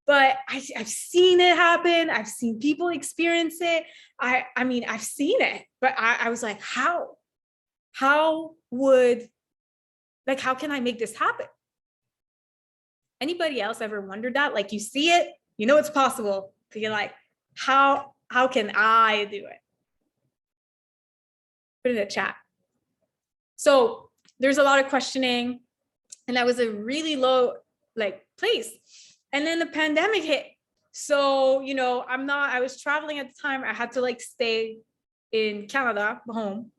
But I've seen it happen. I've seen people experience it. I mean, I've seen it. But I was like, how? How can I make this happen? Anybody else ever wondered that? Like you see it, you know it's possible. But you're like, how can I do it? Put it in the chat. So there's a lot of questioning. And that was a really low place. And then the pandemic hit. So, I was traveling at the time. I had to stay in Canada, home.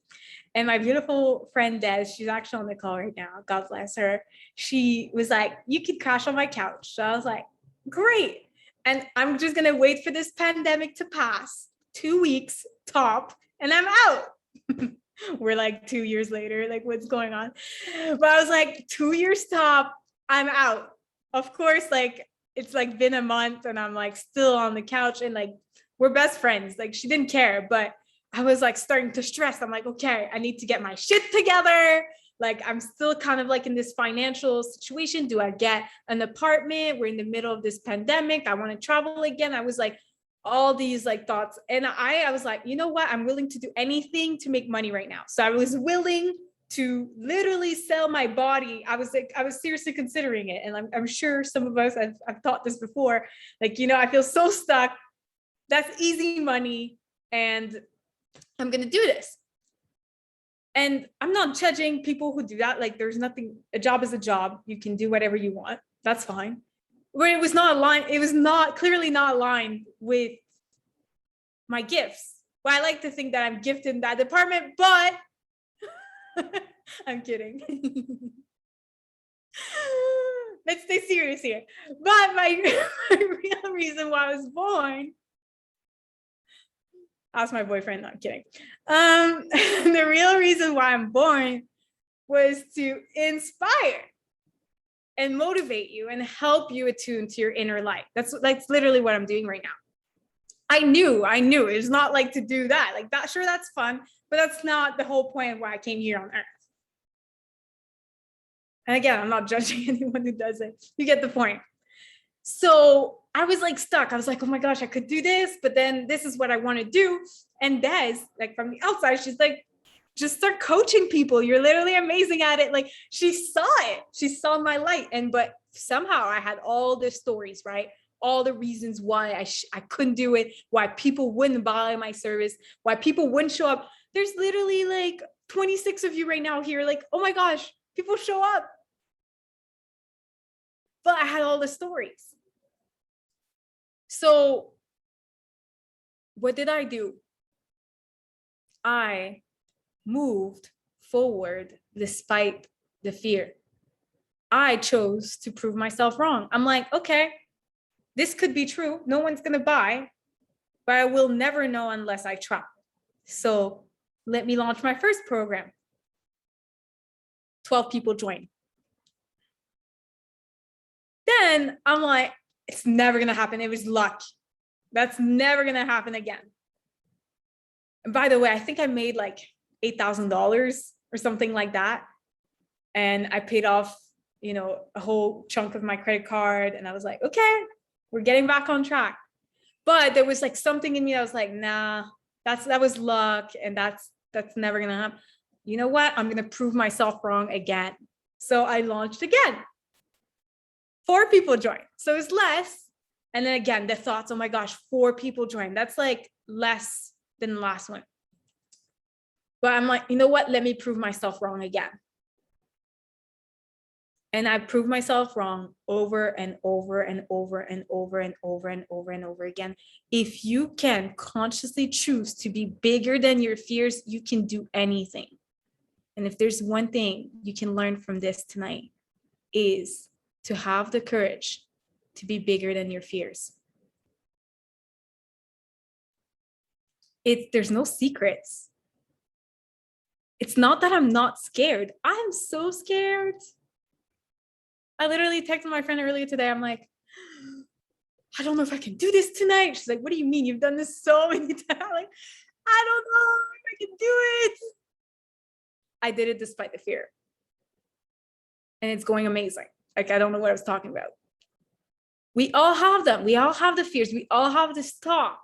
And my beautiful friend Des, she's actually on the call right now. God bless her. She was like, you could crash on my couch. So I was like, great. And I'm just going to wait for this pandemic to pass. 2 weeks top. And I'm out. We're like 2 years later, like what's going on? But I was like, 2 years top, I'm out. Of course, it's been a month and I'm still on the couch and we're best friends. She didn't care, but I was starting to stress. I'm like, okay, I need to get my shit together. I'm still kind of in this financial situation. Do I get an apartment? We're in the middle of this pandemic. I want to travel again. I was all these thoughts. And I was like, you know what? I'm willing to do anything to make money right now. So I was willing to literally sell my body. I was seriously considering it. And I'm sure some of us, I've thought this before, I feel so stuck. That's easy money. And I'm going to do this. And I'm not judging people who do that. There's nothing, a job is a job. You can do whatever you want. That's fine. But it was not aligned. It was clearly not aligned with my gifts. Well, I like to think that I'm gifted in that department, but I'm kidding. Let's stay serious here. But my real reason why I was born, ask my boyfriend, not kidding. The real reason why I'm born was to inspire and motivate you and help you attune to your inner light. That's literally what I'm doing right now. I knew it's not to do that. That, sure, that's fun, but that's not the whole point of why I came here on earth. And again, I'm not judging anyone who does it. You get the point. So I was stuck. I was like, oh my gosh, I could do this, but then this is what I want to do. And Des, from the outside, she's like, just start coaching people. You're literally amazing at it. She saw it. She saw my light. But somehow I had all the stories, right? All the reasons why I couldn't do it, why people wouldn't buy my service, why people wouldn't show up. There's literally 26 of you right now here. Oh my gosh, people show up. But I had all the stories. So what did I do? I moved forward despite the fear. I chose to prove myself wrong. I'm like, okay, this could be true. No one's going to buy, but I will never know unless I try. So let me launch my first program. 12 people joined. then I'm like, it's never going to happen. It was luck. That's never going to happen again. And by the way, I think I made like $8,000 or something like that. And I paid off, a whole chunk of my credit card. And I was like, okay, we're getting back on track. But there was like something in me that was like, nah, that was luck. And that's never going to happen. You know what? I'm going to prove myself wrong again. So I launched again. 4 people joined. So it's less. And then again, the thoughts, oh my gosh, 4 people joined. That's like less than the last one. But I'm like, you know what? Let me prove myself wrong again. And I proved myself wrong over and over and over and over and over and over and over again. If you can consciously choose to be bigger than your fears, you can do anything. And if there's one thing you can learn from this tonight, is to have the courage to be bigger than your fears. There's no secrets. It's not that I'm not scared. I'm so scared. I literally texted my friend earlier today. I'm like, I don't know if I can do this tonight. She's like, what do you mean? You've done this so many times. I'm like, I don't know if I can do it. I did it despite the fear. And it's going amazing. Like, I don't know what I was talking about. We all have them. We all have the fears. We all have this talk.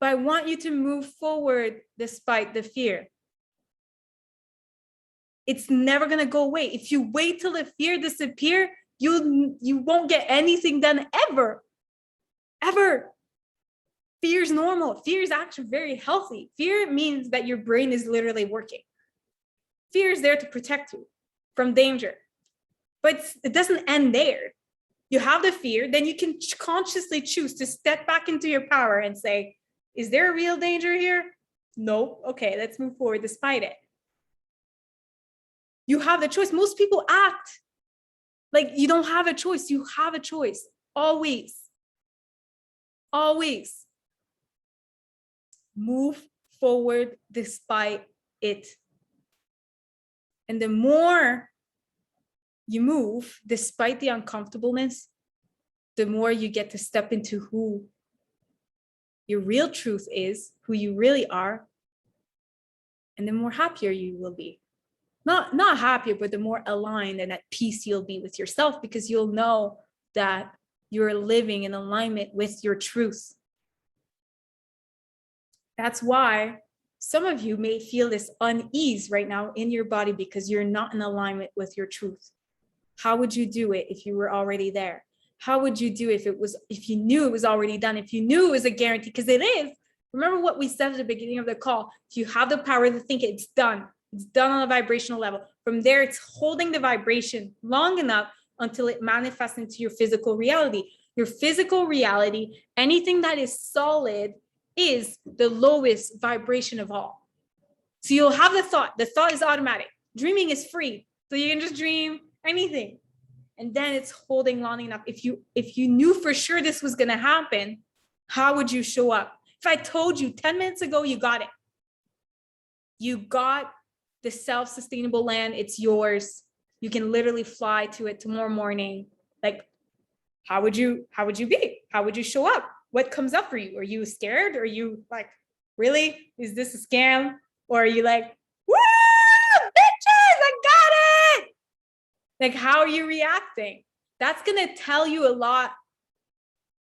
But I want you to move forward despite the fear. It's never going to go away. If you wait till the fear disappears, you won't get anything done ever. Ever. Fear is normal. Fear is actually very healthy. Fear means that your brain is literally working. Fear is there to protect you from danger. But it doesn't end there. You have the fear, then you can consciously choose to step back into your power and say, is there a real danger here? No. Okay, let's move forward despite it. You have the choice. Most people act like you don't have a choice. You have a choice. Always. Always. Move forward despite it. And the more you move despite the uncomfortableness, the more you get to step into who your real truth is, who you really are, and the more happier you will be. Not happier, but the more aligned and at peace you'll be with yourself, because you'll know that you're living in alignment with your truth. That's why some of you may feel this unease right now in your body because you're not in alignment with your truth. How would you do it if you were already there? How would you do if you knew it was already done, if you knew it was a guarantee? Because it is. Remember what we said at the beginning of the call. If you have the power to think it, it's done. It's done on a vibrational level. From there, it's holding the vibration long enough until it manifests into your physical reality. Your physical reality, anything that is solid, is the lowest vibration of all. So you'll have the thought. The thought is automatic. Dreaming is free. So you can just dream anything. And then it's holding long enough. If you knew for sure this was going to happen, how would you show up? If I told you 10 minutes ago, you got it. You got the self-sustainable land. It's yours. You can literally fly to it tomorrow morning. Like, how would you be? How would you show up? What comes up for you? Are you scared? Are you like, really? Is this a scam? Or are you like, woo, bitches, I got it? Like, how are you reacting? That's going to tell you a lot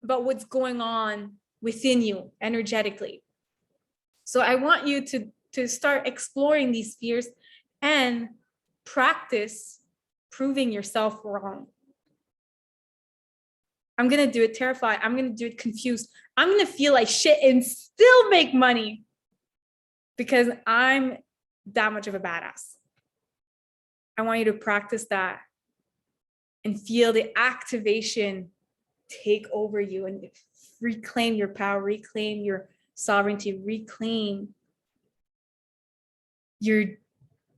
about what's going on within you energetically. So I want you to start exploring these fears and practice proving yourself wrong. I'm going to do it terrified. I'm going to do it confused. I'm going to feel like shit and still make money because I'm that much of a badass. I want you to practice that and feel the activation take over you and reclaim your power, reclaim your sovereignty, reclaim your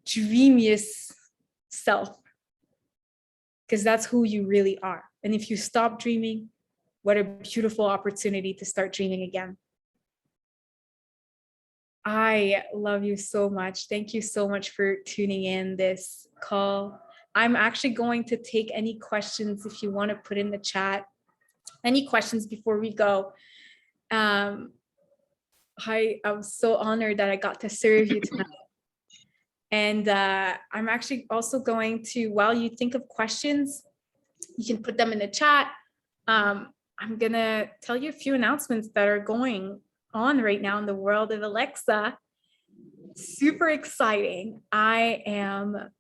dreamiest self, because that's who you really are. And if you stop dreaming, what a beautiful opportunity to start dreaming again. I love you so much. Thank you so much for tuning in this call. I'm actually going to take any questions if you want to put in the chat. Any questions before we go? I'm so honored that I got to serve you tonight. And I'm actually also going to, while you think of questions, you can put them in the chat. I'm going to tell you a few announcements that are going on right now in the world of Alexa. Super exciting. I am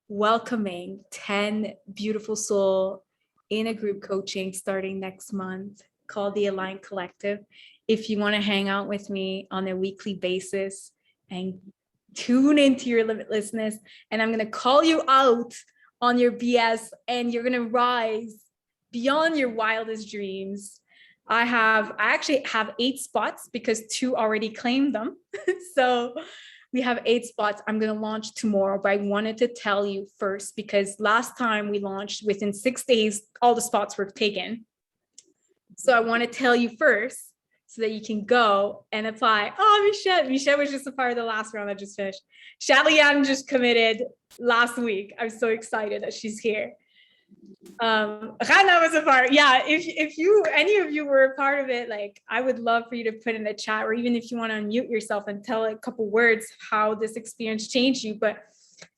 welcoming 10 beautiful soul in a group coaching starting next month called the Align Collective. If you want to hang out with me on a weekly basis and tune into your limitlessness, and I'm going to call you out on your BS, and you're going to rise beyond your wildest dreams. I actually have 8 spots because 2 already claimed them. So we have 8 spots. I'm going to launch tomorrow, but I wanted to tell you first because last time we launched, within 6 days, all the spots were taken. So I want to tell you first so that you can go and apply. Oh, Michelle was just a part of the last round that just finished. Shalian just committed last week. I'm so excited that she's here. Rana was a part. Yeah, if you, any of you were a part of it, like, I would love for you to put in the chat, or even if you want to unmute yourself and tell a couple words how this experience changed you. But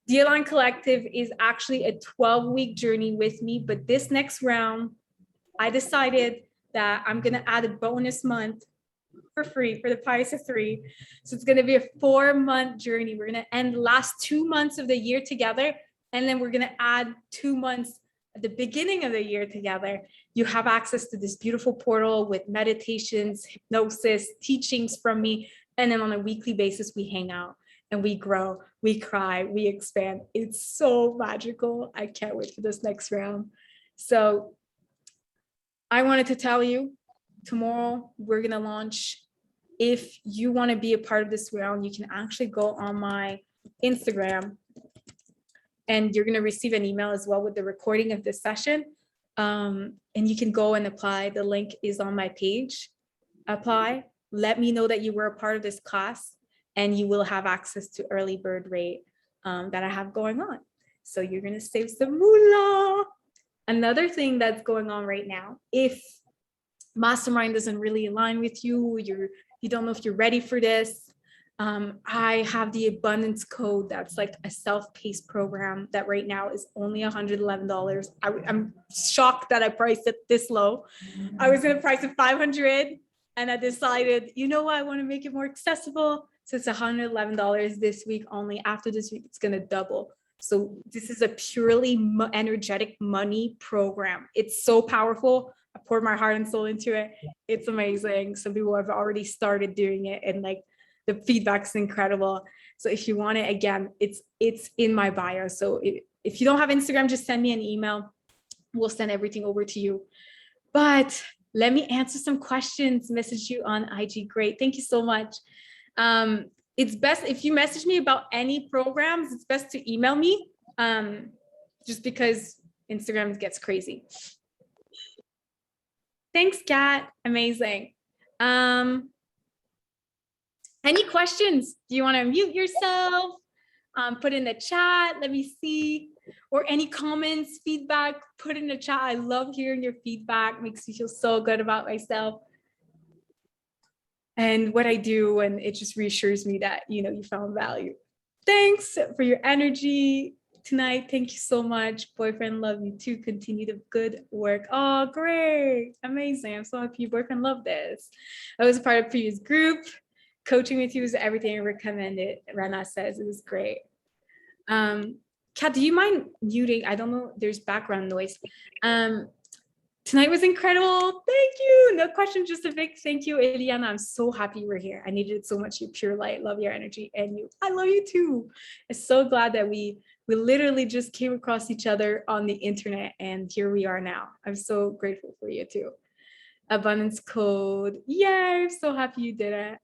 the Align Collective is actually a 12-week journey with me. But this next round, I decided that I'm going to add a bonus month for free for the price of 3. So it's going to be a 4-month journey. We're going to end the last 2 months of the year together, and then we're going to add 2 months at the beginning of the year together. You have access to this beautiful portal with meditations, hypnosis, teachings from me, and then on a weekly basis we hang out and we grow, we cry, we expand. It's so magical. I can't wait for this next round. So I wanted to tell you, tomorrow we're going to launch. If you want to be a part of this round, you can actually go on my Instagram, and you're going to receive an email as well with the recording of this session. And you can go and apply. The link is on my page. Apply. Let me know that you were a part of this class, and you will have access to early bird rate that I have going on. So you're going to save some moolah. Another thing that's going on right now, if Mastermind doesn't really align with you, you don't know if you're ready for this, I have the abundance code that's like a self-paced program that right now is only $111. I'm shocked that I priced it this low. I was going to price it $500, and I decided, you know what, I want to make it more accessible. So it's $111 this week only. After this week, it's going to double. So this is a purely energetic money program. It's so powerful. I poured my heart and soul into it. It's amazing. Some people have already started doing it, and like the feedback's incredible. So if you want it, again, it's in my bio. So if you don't have Instagram, just send me an email. We'll send everything over to you. But let me answer some questions. Message you on IG. Great. Thank you so much. It's best if you message me about any programs, it's best to email me, just because Instagram gets crazy. Thanks, Kat. Amazing. Any questions? Do you want to mute yourself? Put in the chat. Let me see. Or any comments, feedback, put in the chat. I love hearing your feedback. Makes me feel so good about myself and what I do. And it just reassures me that, you found value. Thanks for your energy tonight. Thank you so much. Boyfriend, love you too. Continue the good work. Oh, great. Amazing. I'm so happy your boyfriend loved this. I was a part of a previous group. Coaching with you is everything I recommend it. Rana says it was great. Kat, do you mind muting? I don't know. There's background noise. Tonight was incredible. Thank you. No question, just a big thank you, Eliana. I'm so happy you were here. I needed it so much. You pure light. Love your energy. And I love you too. I'm so glad that we literally just came across each other on the internet, and here we are now. I'm so grateful for you too. Abundance code. Yay. I'm so happy you did it.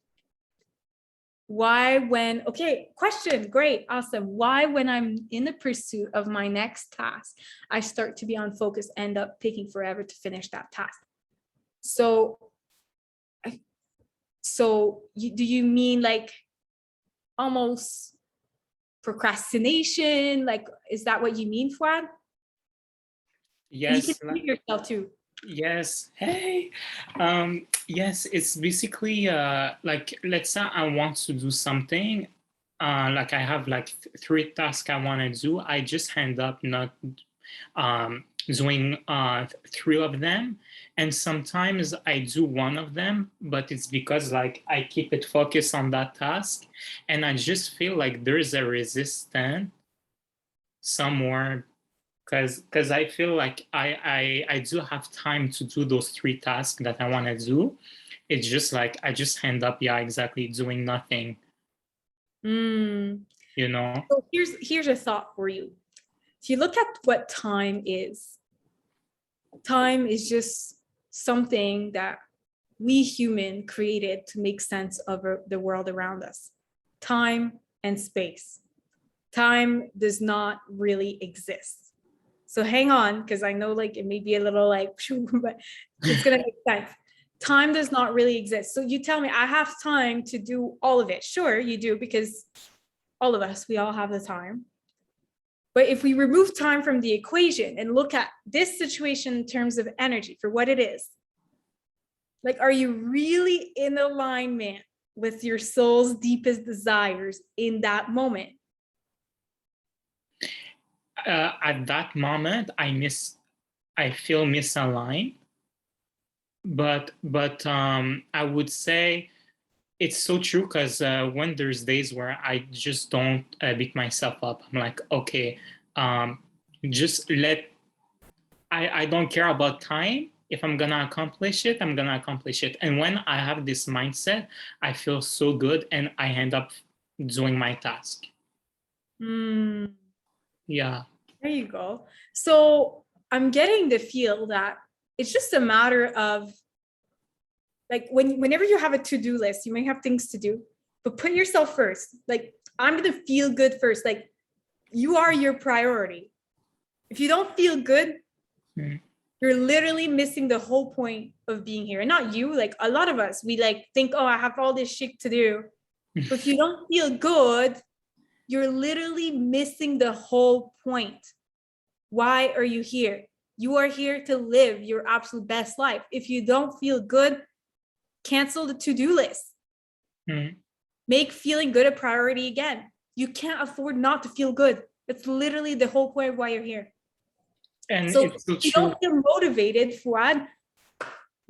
Why okay, question, great, awesome. Why when I'm in the pursuit of my next task, I start to be unfocused, end up taking forever to finish that task? So do you mean like almost procrastination? Like, is that what you mean, Fuad? And you can Yes, mute yourself too. yes. Hey. Yes, it's basically like, let's say I want to do something, like I have like three tasks I want to do. I just end up not doing three of them, and sometimes I do one of them, but it's because like I keep it focused on that task, and I just feel like there's a resistance somewhere, because I feel like I do have time to do those three tasks that I want to do. It's just like I just end up, yeah, exactly, doing nothing, Mm. you know. So here's a thought for you. If you look at what time is just something that we human created to make sense of the world around us. Time and space. Time does not really exist. So hang on, because I know like it may be a little like, but it's gonna make sense. Time does not really exist. So you tell me I have time to do all of it. Sure, you do, because all of us, we all have the time. But if we remove time from the equation and look at this situation in terms of energy for what it is, like, are you really in alignment with your soul's deepest desires in that moment? At that moment, I feel misaligned, but I would say it's so true, because when there's days where I just don't beat myself up, I'm like, okay, just let I don't care about time. If I'm gonna accomplish it, I'm gonna accomplish it. And when I have this mindset, I feel so good, and I end up doing my task. Mm, Yeah. there you go. So I'm getting the feel that it's just a matter of like whenever you have a to-do list, you may have things to do, but put yourself first. Like, I'm gonna feel good first. Like, you are your priority. If you don't feel good, you're literally missing the whole point of being here. And not you, like a lot of us, we like think, oh, I have all this shit to do. But if you don't feel good, you're literally missing the whole point. Why are you here? You are here to live your absolute best life. If you don't feel good, cancel the to-do list. Mm. Make feeling good a priority again. You can't afford not to feel good. It's literally the whole point of why you're here. And So it's so if you true. don't feel motivated, Fuad,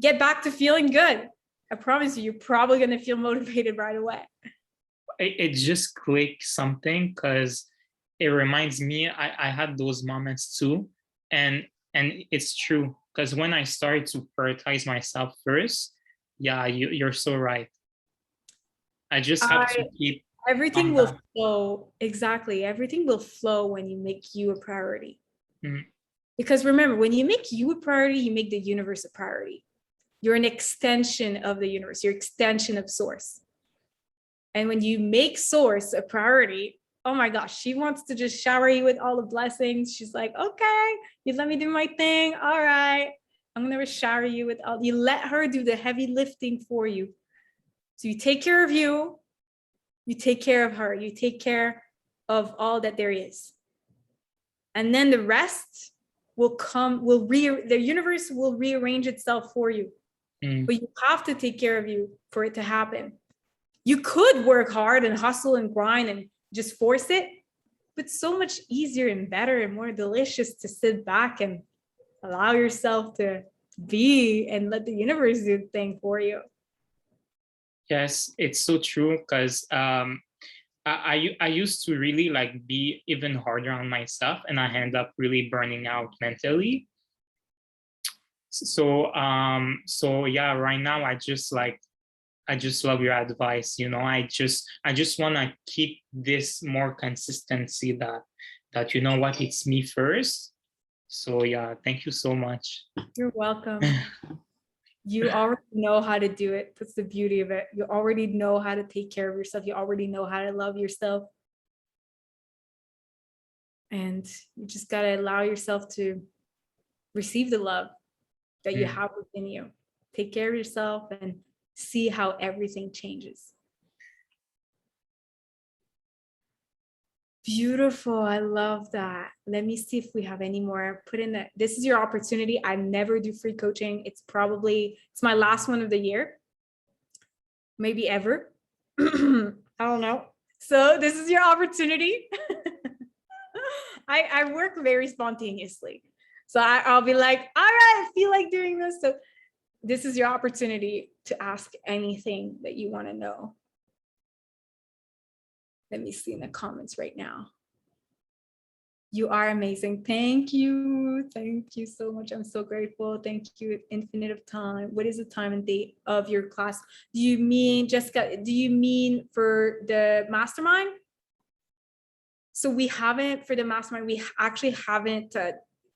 get back to feeling good. I promise you, you're probably going to feel motivated right away. It just clicked something, because it reminds me I had those moments too, and it's true, because when I started to prioritize myself first, yeah, you're so right. I just have to keep Everything on will that. flow. Exactly. Everything will flow when you make you a priority. Mm. Because remember, when you make you a priority, you make the universe a priority. You're an extension of the universe, you're extension of source. And when you make source a priority, oh my gosh, she wants to just shower you with all the blessings. She's like, okay, you let me do my thing. All right. I'm going to shower you with all, you let her do the heavy lifting for you. So you take care of you, you take care of her, you take care of all that there is. And then the rest will come, the universe will rearrange itself for you. Mm. But you have to take care of you for it to happen. You could work hard and hustle and grind and just force it, but so much easier and better and more delicious to sit back and allow yourself to be and let the universe do the thing for you. Yes, it's so true, because I used to really like be even harder on myself, and I end up really burning out mentally. So yeah, right now I just love your advice. I just want to keep this more consistency, that you know what, it's me first. So yeah, thank you so much. You're welcome. You already know how to do it. That's the beauty of it. You already know how to take care of yourself. You already know how to love yourself. And you just got to allow yourself to receive the love that you have within you. Take care of yourself and see how everything changes. Beautiful. I love that. Let me see if we have any more. Put in that. This is your opportunity. I never do free coaching. It's my last one of the year. Maybe ever. I don't know. So this is your opportunity. I work very spontaneously. So I'll be like, all right, I feel like doing this. So this is your opportunity to ask anything that you want to know. Let me see in the comments right now. You are amazing. Thank you. Thank you so much. I'm so grateful. Thank you. Infinite of time. What is the time and date of your class? Do you mean, Jessica, do you mean for the mastermind? So we haven't, for the mastermind, we actually haven't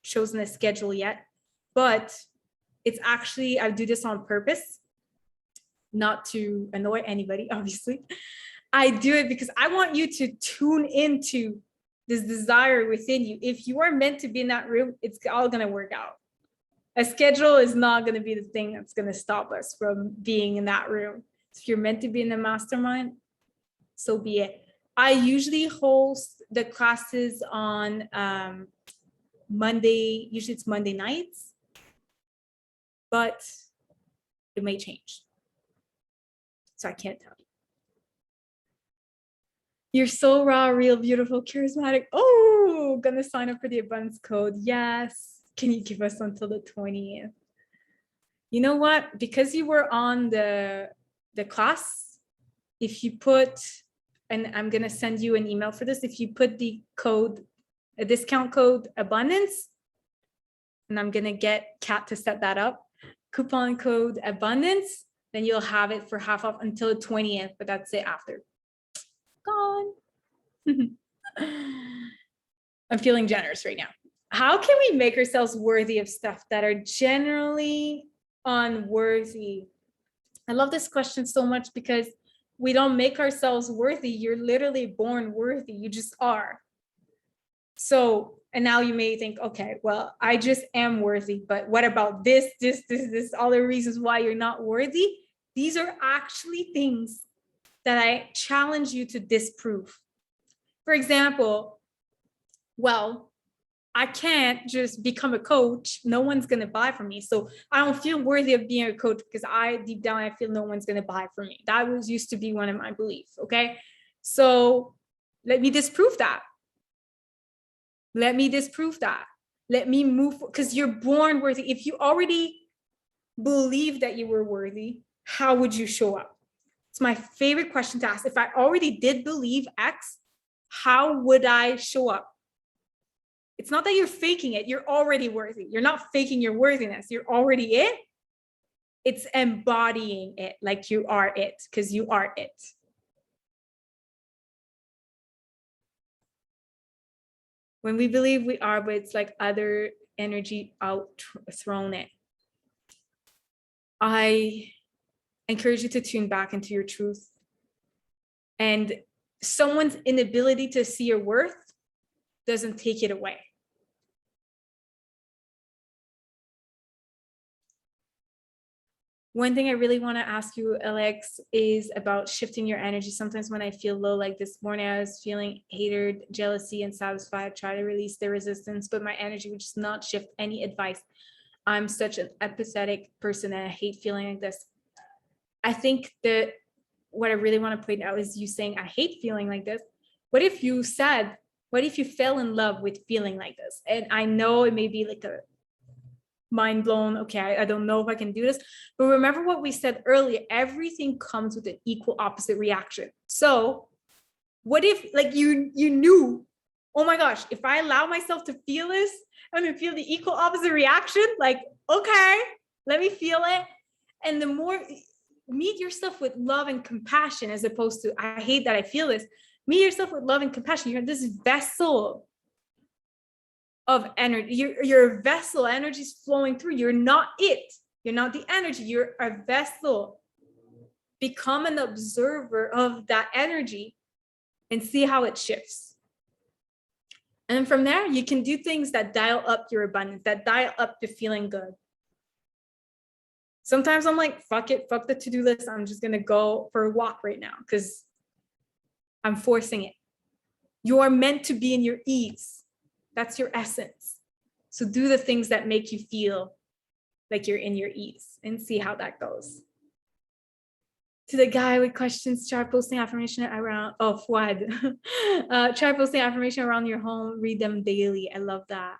chosen a schedule yet, but it's actually, I do this on purpose, not to annoy anybody, obviously. I do it because I want you to tune into this desire within you. If you are meant to be in that room, it's all going to work out. A schedule is not going to be the thing that's going to stop us from being in that room. If you're meant to be in the mastermind, so be it. I usually host the classes on Monday. Usually it's Monday nights, but it may change. So I can't tell you. You're so raw, real, beautiful, charismatic. Oh, gonna sign up for the abundance code. Yes. Can you give us until the 20th? You know what? Because you were on the class, if you put, and I'm gonna send you an email for this, if you put the code, a discount code abundance, and I'm gonna get Kat to set that up, coupon code abundance, then you'll have it for half off until the 20th, but that's it after. Gone. I'm feeling generous right now. How can we make ourselves worthy of stuff that are generally unworthy? I love this question so much because we don't make ourselves worthy. You're literally born worthy. You just are. So, and now you may think, okay, well, I just am worthy, but what about this, all the reasons why you're not worthy? These are actually things that I challenge you to disprove. For example, well, I can't just become a coach. No one's going to buy from me. So I don't feel worthy of being a coach because deep down, I feel no one's going to buy from me. That used to be one of my beliefs. Okay. So let me disprove that. Let me disprove that. Let me move, because you're born worthy. If you already believe that you were worthy, how would you show up? It's my favorite question to ask. If I already did believe X, how would I show up? It's not that you're faking it. You're already worthy. You're not faking your worthiness. You're already it. It's embodying it like you are it, because you are it. When we believe we are, but it's like other energy out thrown it. I encourage you to tune back into your truth. And someone's inability to see your worth doesn't take it away. One thing I really want to ask you, Alex, is about shifting your energy. Sometimes when I feel low, like this morning, I was feeling hatred, jealousy, and satisfied. Try to release the resistance, but my energy would just not shift. Any advice? I'm such an empathetic person and I hate feeling like this. I think that what I really want to point out is you saying, I hate feeling like this. What if you fell in love with feeling like this? And I know it may be like a mind blown. Okay, I don't know if I can do this. But remember what we said earlier, everything comes with an equal opposite reaction. So what if like you knew, oh my gosh, if I allow myself to feel this, I'm gonna feel the equal opposite reaction. Like, okay, let me feel it. And the more, meet yourself with love and compassion, as opposed to, I hate that I feel this. Meet yourself with love and compassion. You're this vessel of energy. You're a vessel, energy's flowing through. You're not it. You're not the energy. You're a vessel. Become an observer of that energy and see how it shifts. And from there, you can do things that dial up your abundance, that dial up the feeling good. Sometimes I'm like, fuck it, fuck the to-do list. I'm just going to go for a walk right now because I'm forcing it. You are meant to be in your ease. That's your essence. So do the things that make you feel like you're in your ease and see how that goes. To the guy with questions, try posting affirmation around, oh, Fuad. Try posting affirmation around your home, read them daily. I love that.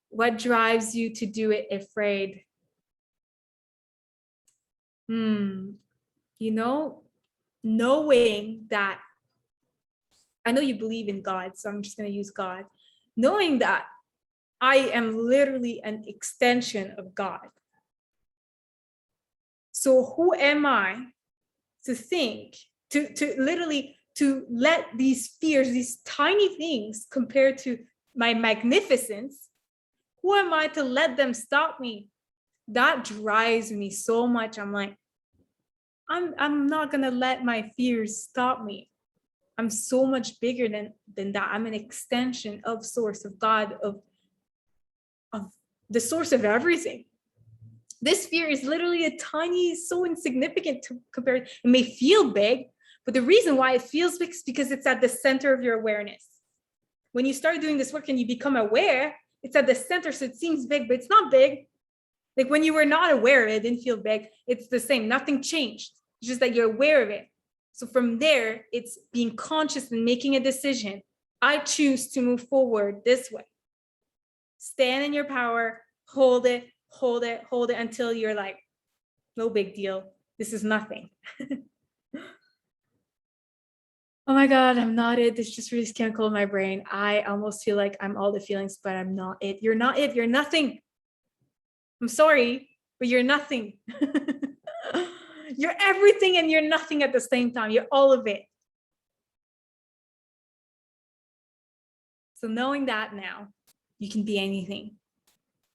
What drives you to do it afraid? You know, knowing that, I know you believe in God, so I'm just going to use God. Knowing that I am literally an extension of God. So who am I to think, to literally, to let these fears, these tiny things compared to my magnificence, who am I to let them stop me? That drives me so much. I'm like, I'm not gonna let my fears stop me. I'm so much bigger than that. I'm an extension of source, of God, of the source of everything. This fear is literally a tiny, so insignificant to compare. It may feel big, but the reason why it feels big is because it's at the center of your awareness. When you start doing this work and you become aware, it's at the center, so it seems big, but it's not big. Like when you were not aware, it didn't feel big. It's the same, nothing changed. It's just that you're aware of it. So from there, it's being conscious and making a decision. I choose to move forward this way. Stand in your power, hold it, hold it, hold it until you're like, no big deal. This is nothing. Oh my God, I'm not it. This just released chemical in my brain. I almost feel like I'm all the feelings, but I'm not it. You're not it. You're nothing. I'm sorry, but you're nothing. You're everything and you're nothing at the same time. You're all of it. So knowing that now, you can be anything.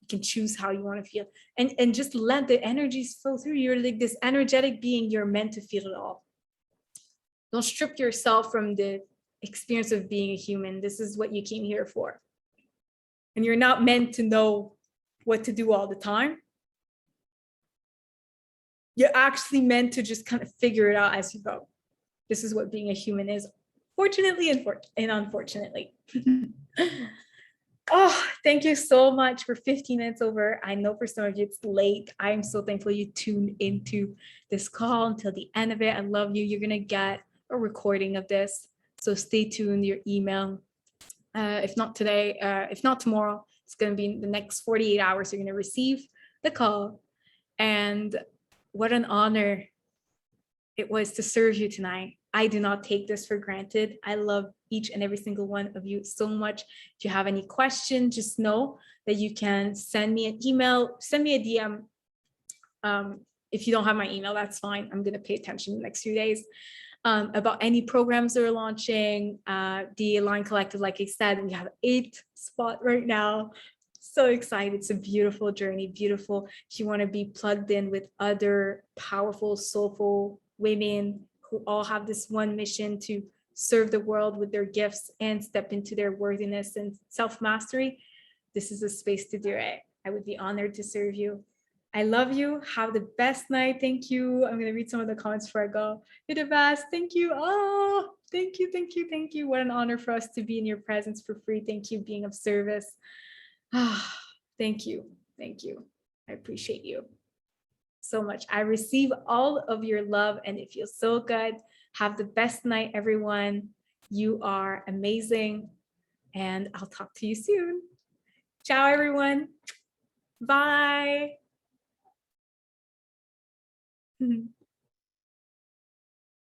You can choose how you want to feel, and just let the energies flow through. You're like this energetic being. You're meant to feel it all. Don't strip yourself from the experience of being a human. This is what you came here for. And you're not meant to know what to do all the time. You're actually meant to just kind of figure it out as you go. This is what being a human is, fortunately and unfortunately. Oh, thank you so much for 15 minutes over. I know for some of you it's late. I'm so thankful you tuned into this call until the end of it. I love you. You're going to get a recording of this. So stay tuned, your email. If not today, if not tomorrow, it's going to be in the next 48 hours. You're going to receive the call. And what an honor it was to serve you tonight. I do not take this for granted. I love each and every single one of you so much. If you have any questions, just know that you can send me an email, send me a DM. If you don't have my email, that's fine. I'm going to pay attention in the next few days. About any programs that are launching, the Align Collective, like I said, we have 8 spots right now. So excited. It's a beautiful journey, beautiful. If you want to be plugged in with other powerful, soulful women who all have this one mission to serve the world with their gifts and step into their worthiness and self-mastery, this is a space to do it. I would be honored to serve you. I love you. Have the best night. Thank you. I'm going to read some of the comments before I go. You're the best. Thank you. Oh, thank you. Thank you. Thank you. What an honor for us to be in your presence for free. Thank you. Being of service. Ah, thank you. Thank you. I appreciate you so much. I receive all of your love and it feels so good. Have the best night, everyone. You are amazing. And I'll talk to you soon. Ciao, everyone. Bye.